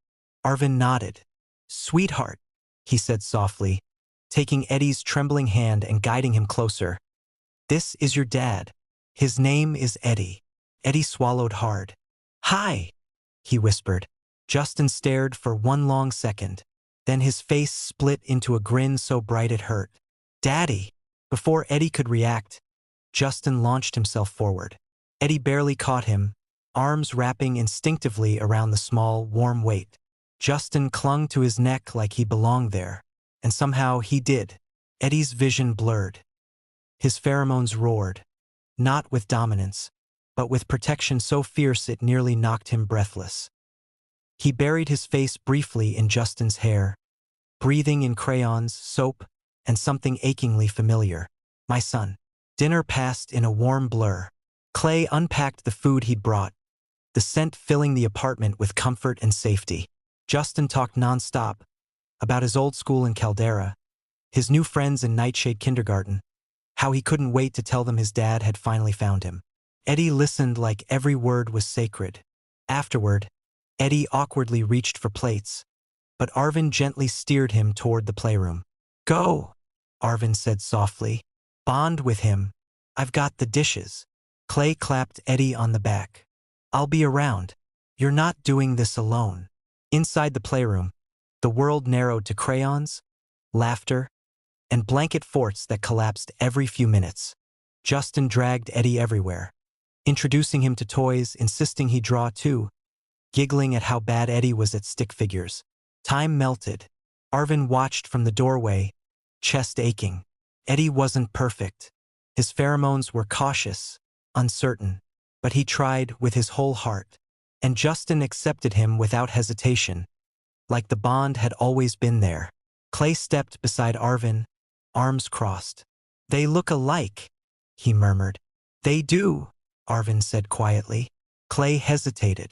Arvin nodded. Sweetheart, he said softly, taking Eddie's trembling hand and guiding him closer. This is your dad. His name is Eddie. Eddie swallowed hard. Hi, he whispered. Justin stared for one long second. Then his face split into a grin so bright it hurt. Daddy! Before Eddie could react, Justin launched himself forward. Eddie barely caught him, arms wrapping instinctively around the small, warm weight. Justin clung to his neck like he belonged there, and somehow he did. Eddie's vision blurred. His pheromones roared, not with dominance, but with protection so fierce it nearly knocked him breathless. He buried his face briefly in Justin's hair, breathing in crayons, soap, and something achingly familiar. My son. Dinner passed in a warm blur. Clay unpacked the food he'd brought, the scent filling the apartment with comfort and safety. Justin talked nonstop about his old school in Caldera, his new friends in Nightshade Kindergarten, how he couldn't wait to tell them his dad had finally found him. Eddie listened like every word was sacred. Afterward, Eddie awkwardly reached for plates, but Arvin gently steered him toward the playroom. "Go," Arvin said softly. "Bond with him. I've got the dishes." Clay clapped Eddie on the back. "I'll be around. You're not doing this alone." Inside the playroom, the world narrowed to crayons, laughter, and blanket forts that collapsed every few minutes. Justin dragged Eddie everywhere, introducing him to toys, insisting he draw too, giggling at how bad Eddie was at stick figures. Time melted. Arvin watched from the doorway, chest aching. Eddie wasn't perfect. His pheromones were cautious, uncertain, but he tried with his whole heart. And Justin accepted him without hesitation, like the bond had always been there. Clay stepped beside Arvin, arms crossed. "They look alike," he murmured. "They do," Arvin said quietly. Clay hesitated.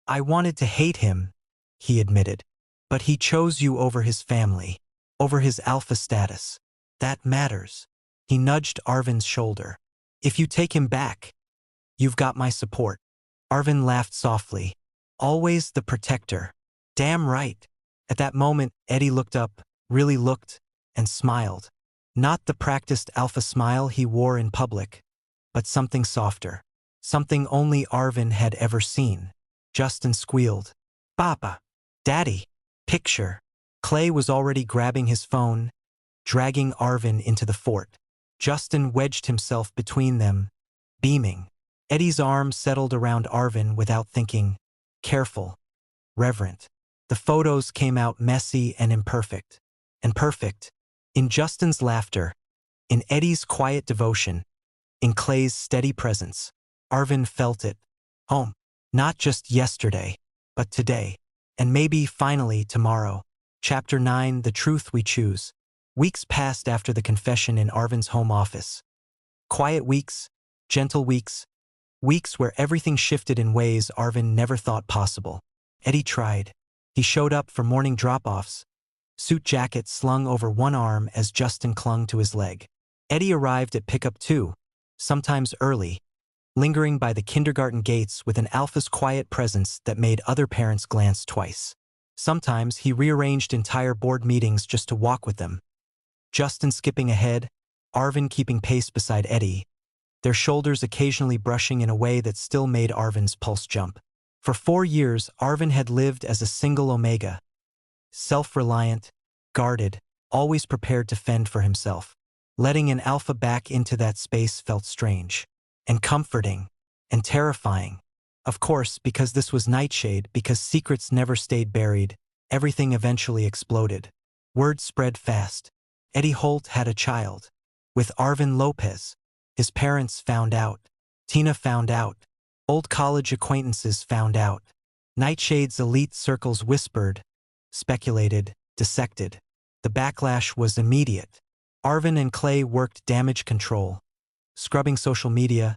"I wanted to hate him," he admitted. "But he chose you over his family, over his alpha status. That matters." He nudged Arvin's shoulder. "If you take him back, you've got my support." Arvin laughed softly. "Always the protector." "Damn right." At that moment, Eddie looked up, really looked, and smiled. Not the practiced alpha smile he wore in public, but something softer. Something only Arvin had ever seen. Justin squealed. "Papa! Daddy! Picture!" Clay was already grabbing his phone, dragging Arvin into the fort. Justin wedged himself between them, beaming. Eddie's arm settled around Arvin without thinking. Careful. Reverent. The photos came out messy and imperfect. And perfect. In Justin's laughter, in Eddie's quiet devotion, in Clay's steady presence. Arvin felt it. Home. Not just yesterday, but today. And maybe, finally, tomorrow. Chapter 9, The Truth We Choose. Weeks passed after the confession in Arvin's home office. Quiet weeks, gentle weeks, weeks where everything shifted in ways Arvin never thought possible. Eddie tried. He showed up for morning drop-offs, suit jacket slung over one arm as Justin clung to his leg. Eddie arrived at pickup too, sometimes early, lingering by the kindergarten gates with an alpha's quiet presence that made other parents glance twice. Sometimes he rearranged entire board meetings just to walk with them. Justin skipping ahead, Arvin keeping pace beside Eddie, their shoulders occasionally brushing in a way that still made Arvin's pulse jump. For 4 years, Arvin had lived as a single omega, self-reliant, guarded, always prepared to fend for himself. Letting an alpha back into that space felt strange, and comforting, and terrifying. Of course, because this was Nightshade, because secrets never stayed buried, everything eventually exploded. Word spread fast. Eddie Holt had a child. With Arvin Lopez. His parents found out. Tina found out. Old college acquaintances found out. Nightshade's elite circles whispered, speculated, dissected. The backlash was immediate. Arvin and Clay worked damage control, scrubbing social media,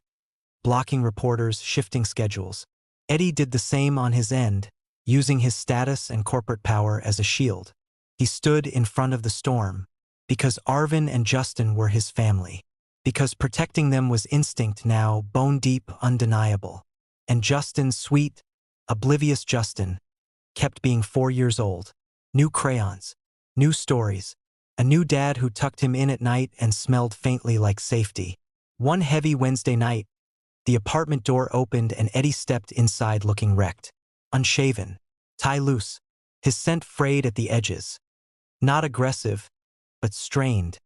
blocking reporters, shifting schedules. Eddie did the same on his end, using his status and corporate power as a shield. He stood in front of the storm, because Arvin and Justin were his family. Because protecting them was instinct now, bone-deep, undeniable. And Justin, sweet, oblivious Justin, kept being 4 years old. New crayons, new stories, a new dad who tucked him in at night and smelled faintly like safety. One heavy Wednesday night, the apartment door opened and Eddie stepped inside looking wrecked. Unshaven, tie loose, his scent frayed at the edges. Not aggressive, but strained,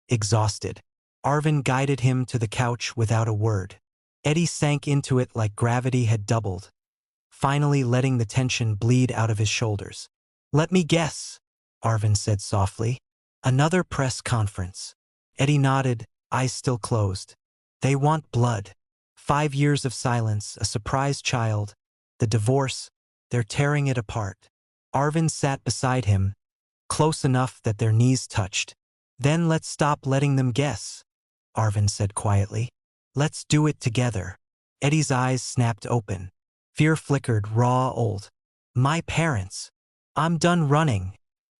exhausted. Arvin guided him to the couch without a word. Eddie sank into it like gravity had doubled, finally letting the tension bleed out of his shoulders. "Let me guess," Arvin said softly. "Another press conference." Eddie nodded, eyes still closed. "They want blood." 5 years of silence, a surprised child, the divorce, they're tearing it apart. Arvin sat beside him, close enough that their knees touched. "Then let's stop letting them guess," Arvin said quietly. "Let's do it together." Eddie's eyes snapped open. Fear flickered raw old. My parents. I'm done running,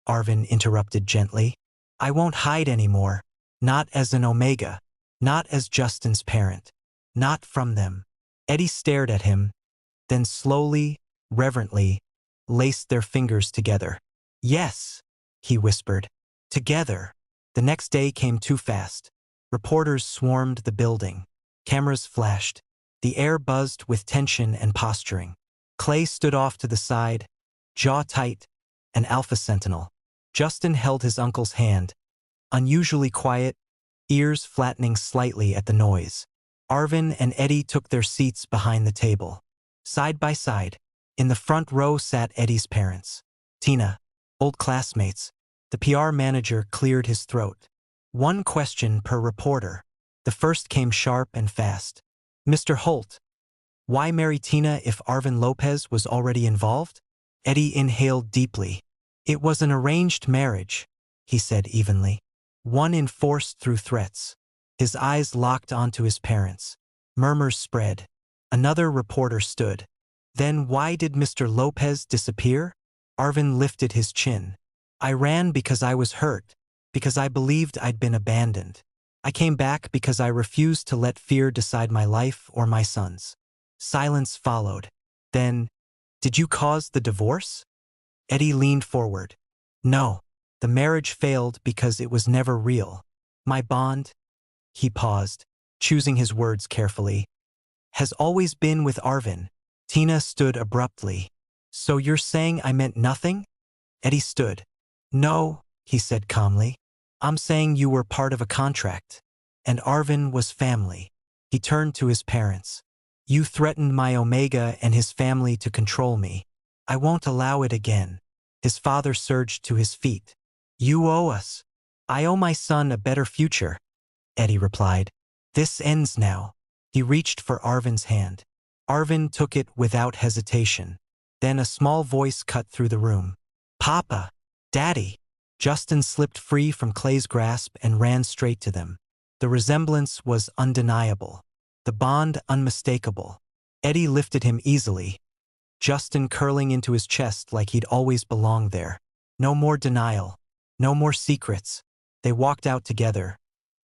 Arvin interrupted gently. I won't hide anymore. Not as an Omega. Not as Justin's parent. Not from them. Eddie stared at him, then slowly, reverently, laced their fingers together. Yes, he whispered. Together. The next day came too fast. Reporters swarmed the building. Cameras flashed. The air buzzed with tension and posturing. Clay stood off to the side, jaw tight, an alpha sentinel. Justin held his uncle's hand, unusually quiet, ears flattening slightly at the noise. Arvin and Eddie took their seats behind the table. Side by side, in the front row sat Eddie's parents. Tina, old classmates. The PR manager cleared his throat. One question per reporter. The first came sharp and fast. Mr. Holt, why marry Tina if Arvin Lopez was already involved? Eddie inhaled deeply. It was an arranged marriage, he said evenly. One enforced through threats. His eyes locked onto his parents. Murmurs spread. Another reporter stood. Then why did Mr. Lopez disappear? Arvin lifted his chin. I ran because I was hurt, because I believed I'd been abandoned. I came back because I refused to let fear decide my life or my son's. Silence followed. Then, did you cause the divorce? Eddie leaned forward. No, the marriage failed because it was never real. My bond, he paused, choosing his words carefully, has always been with Arvin. Tina stood abruptly. So you're saying I meant nothing? Eddie stood. No, he said calmly. I'm saying you were part of a contract. And Arvin was family. He turned to his parents. You threatened my Omega and his family to control me. I won't allow it again. His father surged to his feet. You owe us. I owe my son a better future, Eddie replied. This ends now. He reached for Arvin's hand. Arvin took it without hesitation. Then a small voice cut through the room. Papa! Daddy! Justin slipped free from Clay's grasp and ran straight to them. The resemblance was undeniable. The bond unmistakable. Eddie lifted him easily, Justin curling into his chest like he'd always belonged there. No more denial. No more secrets. They walked out together,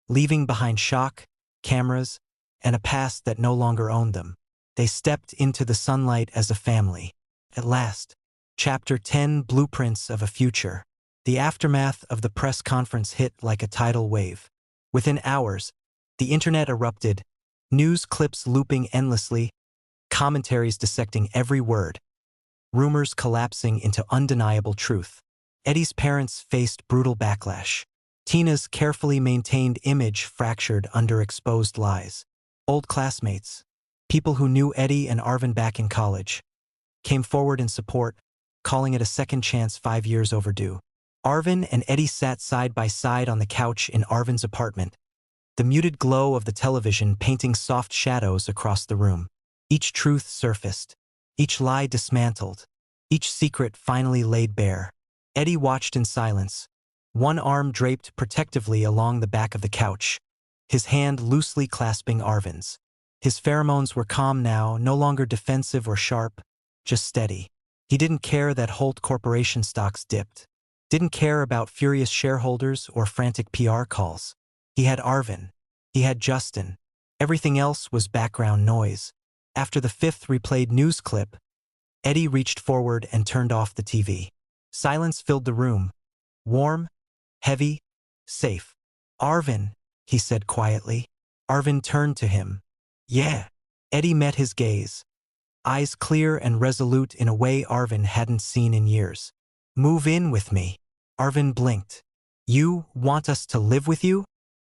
leaving behind shock, cameras, and a past that no longer owned them. They stepped into the sunlight as a family. At last. Chapter 10, Blueprints of a Future. The aftermath of the press conference hit like a tidal wave. Within hours, the internet erupted, news clips looping endlessly, commentaries dissecting every word, rumors collapsing into undeniable truth. Eddie's parents faced brutal backlash. Tina's carefully maintained image fractured under exposed lies. Old classmates, people who knew Eddie and Arvin back in college, came forward in support, calling it a second chance 5 years overdue. Arvin and Eddie sat side by side on the couch in Arvin's apartment, the muted glow of the television painting soft shadows across the room. Each truth surfaced, each lie dismantled, each secret finally laid bare. Eddie watched in silence, one arm draped protectively along the back of the couch, his hand loosely clasping Arvin's. His pheromones were calm now, no longer defensive or sharp, just steady. He didn't care that Holt Corporation stocks dipped. Didn't care about furious shareholders or frantic PR calls. He had Arvin. He had Justin. Everything else was background noise. After the fifth replayed news clip, Eddie reached forward and turned off the TV. Silence filled the room. Warm, heavy, safe. Arvin, he said quietly. Arvin turned to him. Yeah. Eddie met his gaze, eyes clear and resolute in a way Arvin hadn't seen in years. Move in with me. Arvin blinked. You want us to live with you?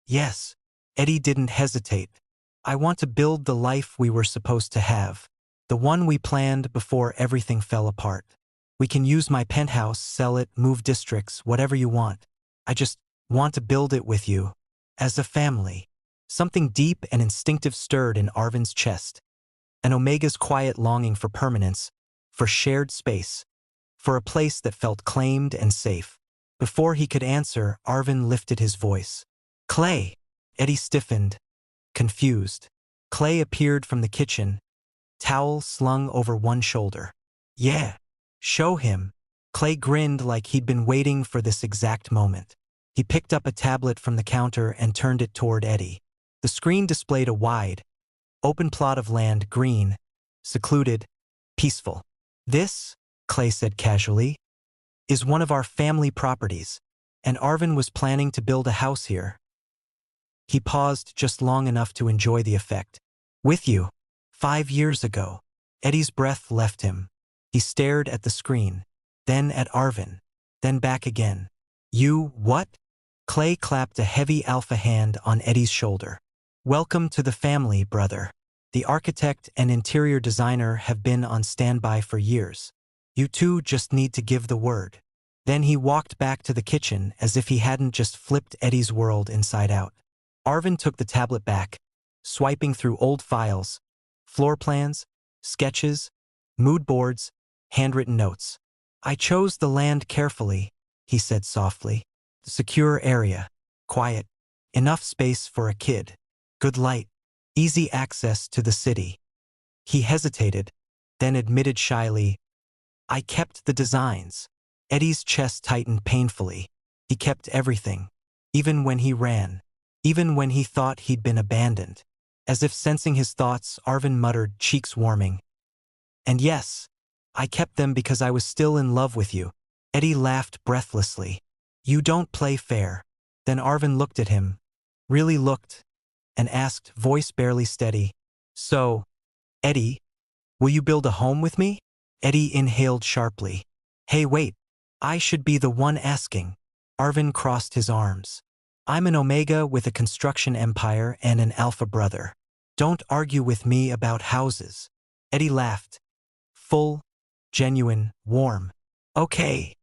Yes. Eddie didn't hesitate. I want to build the life we were supposed to have. The one we planned before everything fell apart. We can use my penthouse, sell it, move districts, whatever you want. I just want to build it with you. As a family. Something deep and instinctive stirred in Arvin's chest. An Omega's quiet longing for permanence, for shared space, for a place that felt claimed and safe. Before he could answer, Arvin lifted his voice. Clay! Eddie stiffened, confused. Clay appeared from the kitchen, towel slung over one shoulder. Yeah, show him. Clay grinned like he'd been waiting for this exact moment. He picked up a tablet from the counter and turned it toward Eddie. The screen displayed a wide, open plot of land, green, secluded, peaceful. This, Clay said casually, is one of our family properties, and Arvin was planning to build a house here. He paused just long enough to enjoy the effect. With you. 5 years ago. Eddie's breath left him. He stared at the screen, then at Arvin, then back again. You, what? Clay clapped a heavy alpha hand on Eddie's shoulder. Welcome to the family, brother. The architect and interior designer have been on standby for years. You two just need to give the word. Then he walked back to the kitchen as if he hadn't just flipped Eddie's world inside out. Arvin took the tablet back, swiping through old files, floor plans, sketches, mood boards, handwritten notes. I chose the land carefully, he said softly. The secure area, quiet, enough space for a kid, good light, easy access to the city. He hesitated, then admitted shyly, I kept the designs. Eddie's chest tightened painfully. He kept everything, even when he ran, even when he thought he'd been abandoned. As if sensing his thoughts, Arvin muttered, cheeks warming. And yes, I kept them because I was still in love with you. Eddie laughed breathlessly. You don't play fair. Then Arvin looked at him, really looked, and asked, voice barely steady, so, Eddie, will you build a home with me? Eddie inhaled sharply. Hey, wait, I should be the one asking. Arvin crossed his arms. I'm an Omega with a construction empire and an Alpha brother. Don't argue with me about houses. Eddie laughed. Full, genuine, warm. Okay,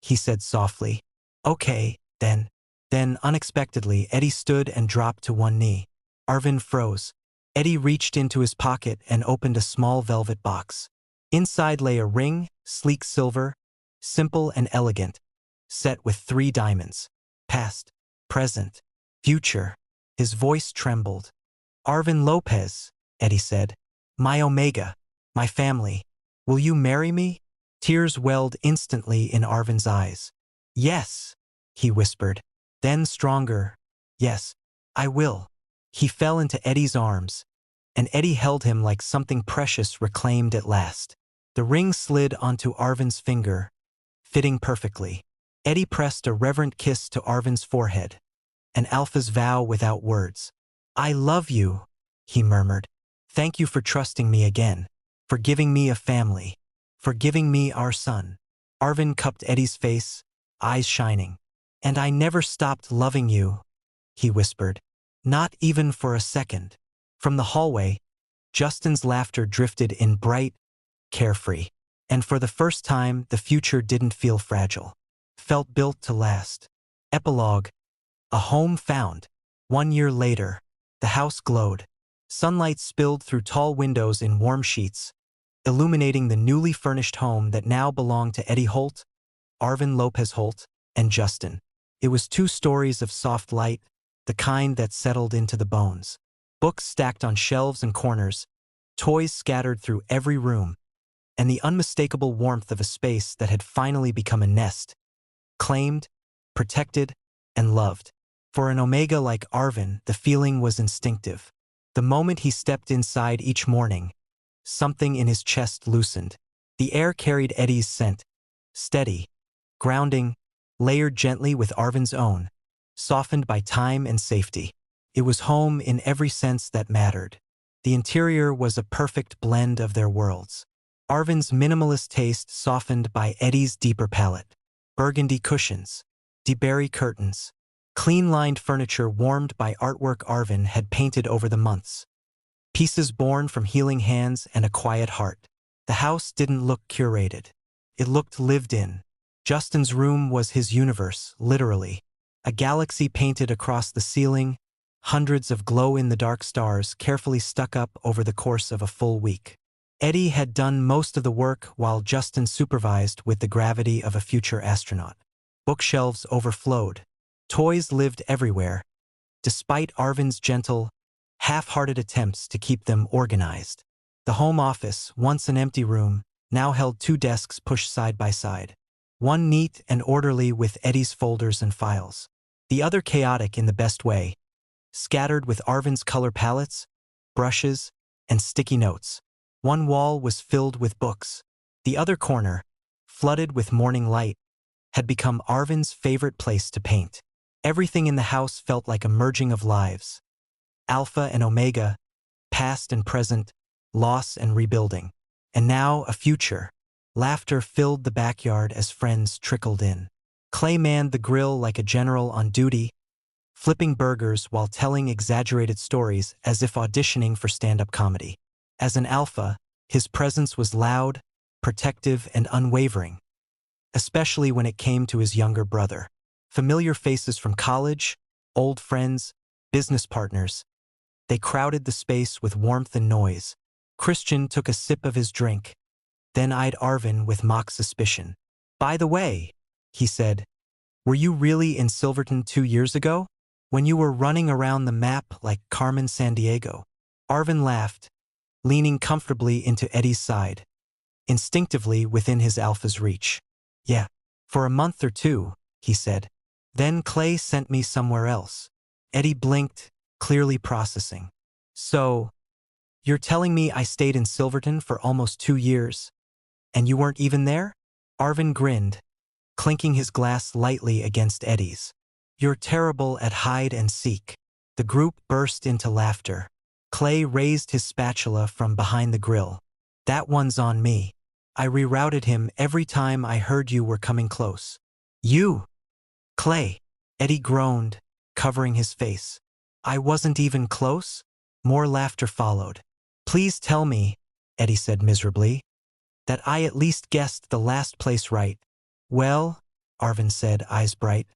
he said softly. Okay, then. Then, unexpectedly, Eddie stood and dropped to one knee. Arvin froze. Eddie reached into his pocket and opened a small velvet box. Inside lay a ring, sleek silver, simple and elegant, set with 3 diamonds. Past, present, future. His voice trembled. Arvin Lopez, Eddie said. My Omega, my family. Will you marry me? Tears welled instantly in Arvin's eyes. Yes, he whispered. Then stronger. Yes, I will. He fell into Eddie's arms, and Eddie held him like something precious reclaimed at last. The ring slid onto Arvin's finger, fitting perfectly. Eddie pressed a reverent kiss to Arvin's forehead, an Alpha's vow without words. I love you, he murmured. Thank you for trusting me again, for giving me a family, for giving me our son. Arvin cupped Eddie's face, eyes shining. And I never stopped loving you, he whispered. Not even for a second. From the hallway, Justin's laughter drifted in bright, carefree. And for the first time, the future didn't feel fragile. Felt built to last. Epilogue. A home found. 1 year later, the house glowed. Sunlight spilled through tall windows in warm sheets, illuminating the newly furnished home that now belonged to Eddie Holt, Arvin Lopez Holt, and Justin. It was 2 stories of soft light, the kind that settled into the bones. Books stacked on shelves and corners, toys scattered through every room, and the unmistakable warmth of a space that had finally become a nest, claimed, protected, and loved. For an Omega like Arvin, the feeling was instinctive. The moment he stepped inside each morning, something in his chest loosened. The air carried Eddie's scent, steady, grounding, layered gently with Arvin's own, softened by time and safety. It was home in every sense that mattered. The interior was a perfect blend of their worlds. Arvin's minimalist taste softened by Eddie's deeper palette. Burgundy cushions, DeBerry curtains, clean-lined furniture warmed by artwork Arvin had painted over the months. Pieces born from healing hands and a quiet heart. The house didn't look curated. It looked lived in. Justin's room was his universe, literally. A galaxy painted across the ceiling, hundreds of glow-in-the-dark stars carefully stuck up over the course of a full week. Eddie had done most of the work while Justin supervised with the gravity of a future astronaut. Bookshelves overflowed. Toys lived everywhere. Despite Arvin's gentle, half-hearted attempts to keep them organized. The home office, once an empty room, now held 2 desks pushed side by side. One neat and orderly with Eddie's folders and files. The other chaotic in the best way, scattered with Arvin's color palettes, brushes, and sticky notes. One wall was filled with books. The other corner, flooded with morning light, had become Arvin's favorite place to paint. Everything in the house felt like a merging of lives. Alpha and Omega, past and present, loss and rebuilding. And now a future. Laughter filled the backyard as friends trickled in. Clay manned the grill like a general on duty, flipping burgers while telling exaggerated stories as if auditioning for stand-up comedy. As an alpha, his presence was loud, protective, and unwavering, especially when it came to his younger brother. Familiar faces from college, old friends, business partners. They crowded the space with warmth and noise. Christian took a sip of his drink, then eyed Arvin with mock suspicion. "By the way," he said, "were you really in Silverton 2 years ago? When you were running around the map like Carmen Sandiego?" Arvin laughed, leaning comfortably into Eddie's side, instinctively within his alpha's reach. "Yeah, for a month or 2, he said. "Then Clay sent me somewhere else." Eddie blinked, clearly processing. "So, you're telling me I stayed in Silverton for almost 2 years, and you weren't even there?" Arvin grinned, clinking his glass lightly against Eddie's. "You're terrible at hide and seek." The group burst into laughter. Clay raised his spatula from behind the grill. "That one's on me. I rerouted him every time I heard you were coming close." "You? Clay?" Eddie groaned, covering his face. "I wasn't even close?" More laughter followed. "Please tell me," Eddie said miserably, "that I at least guessed the last place right." "Well," Arvin said, eyes bright,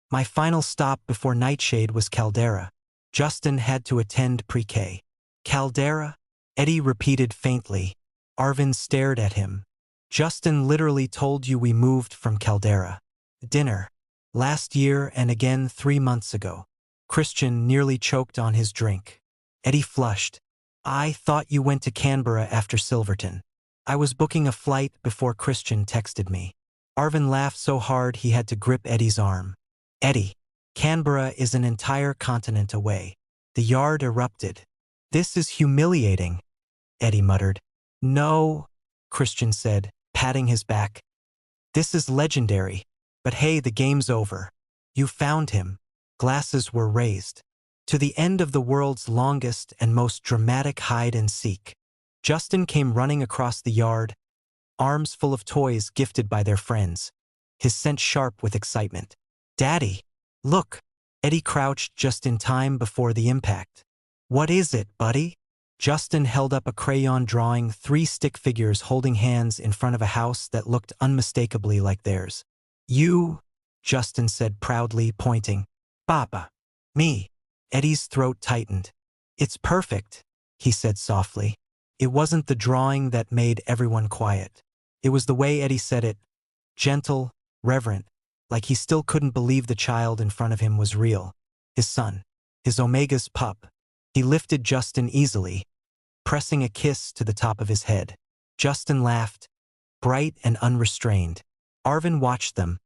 "my final stop before Nightshade was Caldera. Justin had to attend pre-K." "Caldera?" Eddie repeated faintly. Arvin stared at him. "Justin literally told you we moved from Caldera. Dinner. Last year and again 3 months ago." Christian nearly choked on his drink. Eddie flushed. "I thought you went to Canberra after Silverton." "I was booking a flight before Christian texted me." Arvin laughed so hard he had to grip Eddie's arm. "Eddie, Canberra is an entire continent away." The yard erupted. "This is humiliating," Eddie muttered. "No," Christian said, patting his back. "This is legendary. But hey, the game's over. You found him." Glasses were raised. To the end of the world's longest and most dramatic hide and seek. Justin came running across the yard, arms full of toys gifted by their friends, his scent sharp with excitement. "Daddy, look!" Eddie crouched just in time before the impact. "What is it, buddy?" Justin held up a crayon drawing 3 stick figures holding hands in front of a house that looked unmistakably like theirs. "You," Justin said proudly, pointing. "Papa." "Me." Eddie's throat tightened. "It's perfect," he said softly. It wasn't the drawing that made everyone quiet. It was the way Eddie said it, gentle, reverent, like he still couldn't believe the child in front of him was real. His son. His Omega's pup. He lifted Justin easily, pressing a kiss to the top of his head. Justin laughed, bright and unrestrained. Arvin watched them,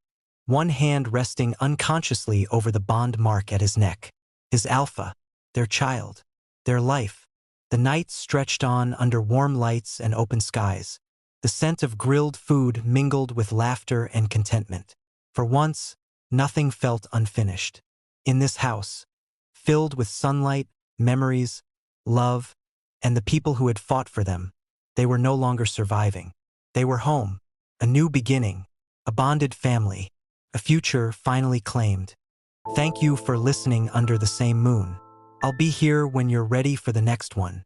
one hand resting unconsciously over the bond mark at his neck. His alpha, their child, their life. The night stretched on under warm lights and open skies. The scent of grilled food mingled with laughter and contentment. For once, nothing felt unfinished. In this house, filled with sunlight, memories, love, and the people who had fought for them, they were no longer surviving. They were home, a new beginning, a bonded family, a future finally claimed. Thank you for listening under the same moon. I'll be here when you're ready for the next one.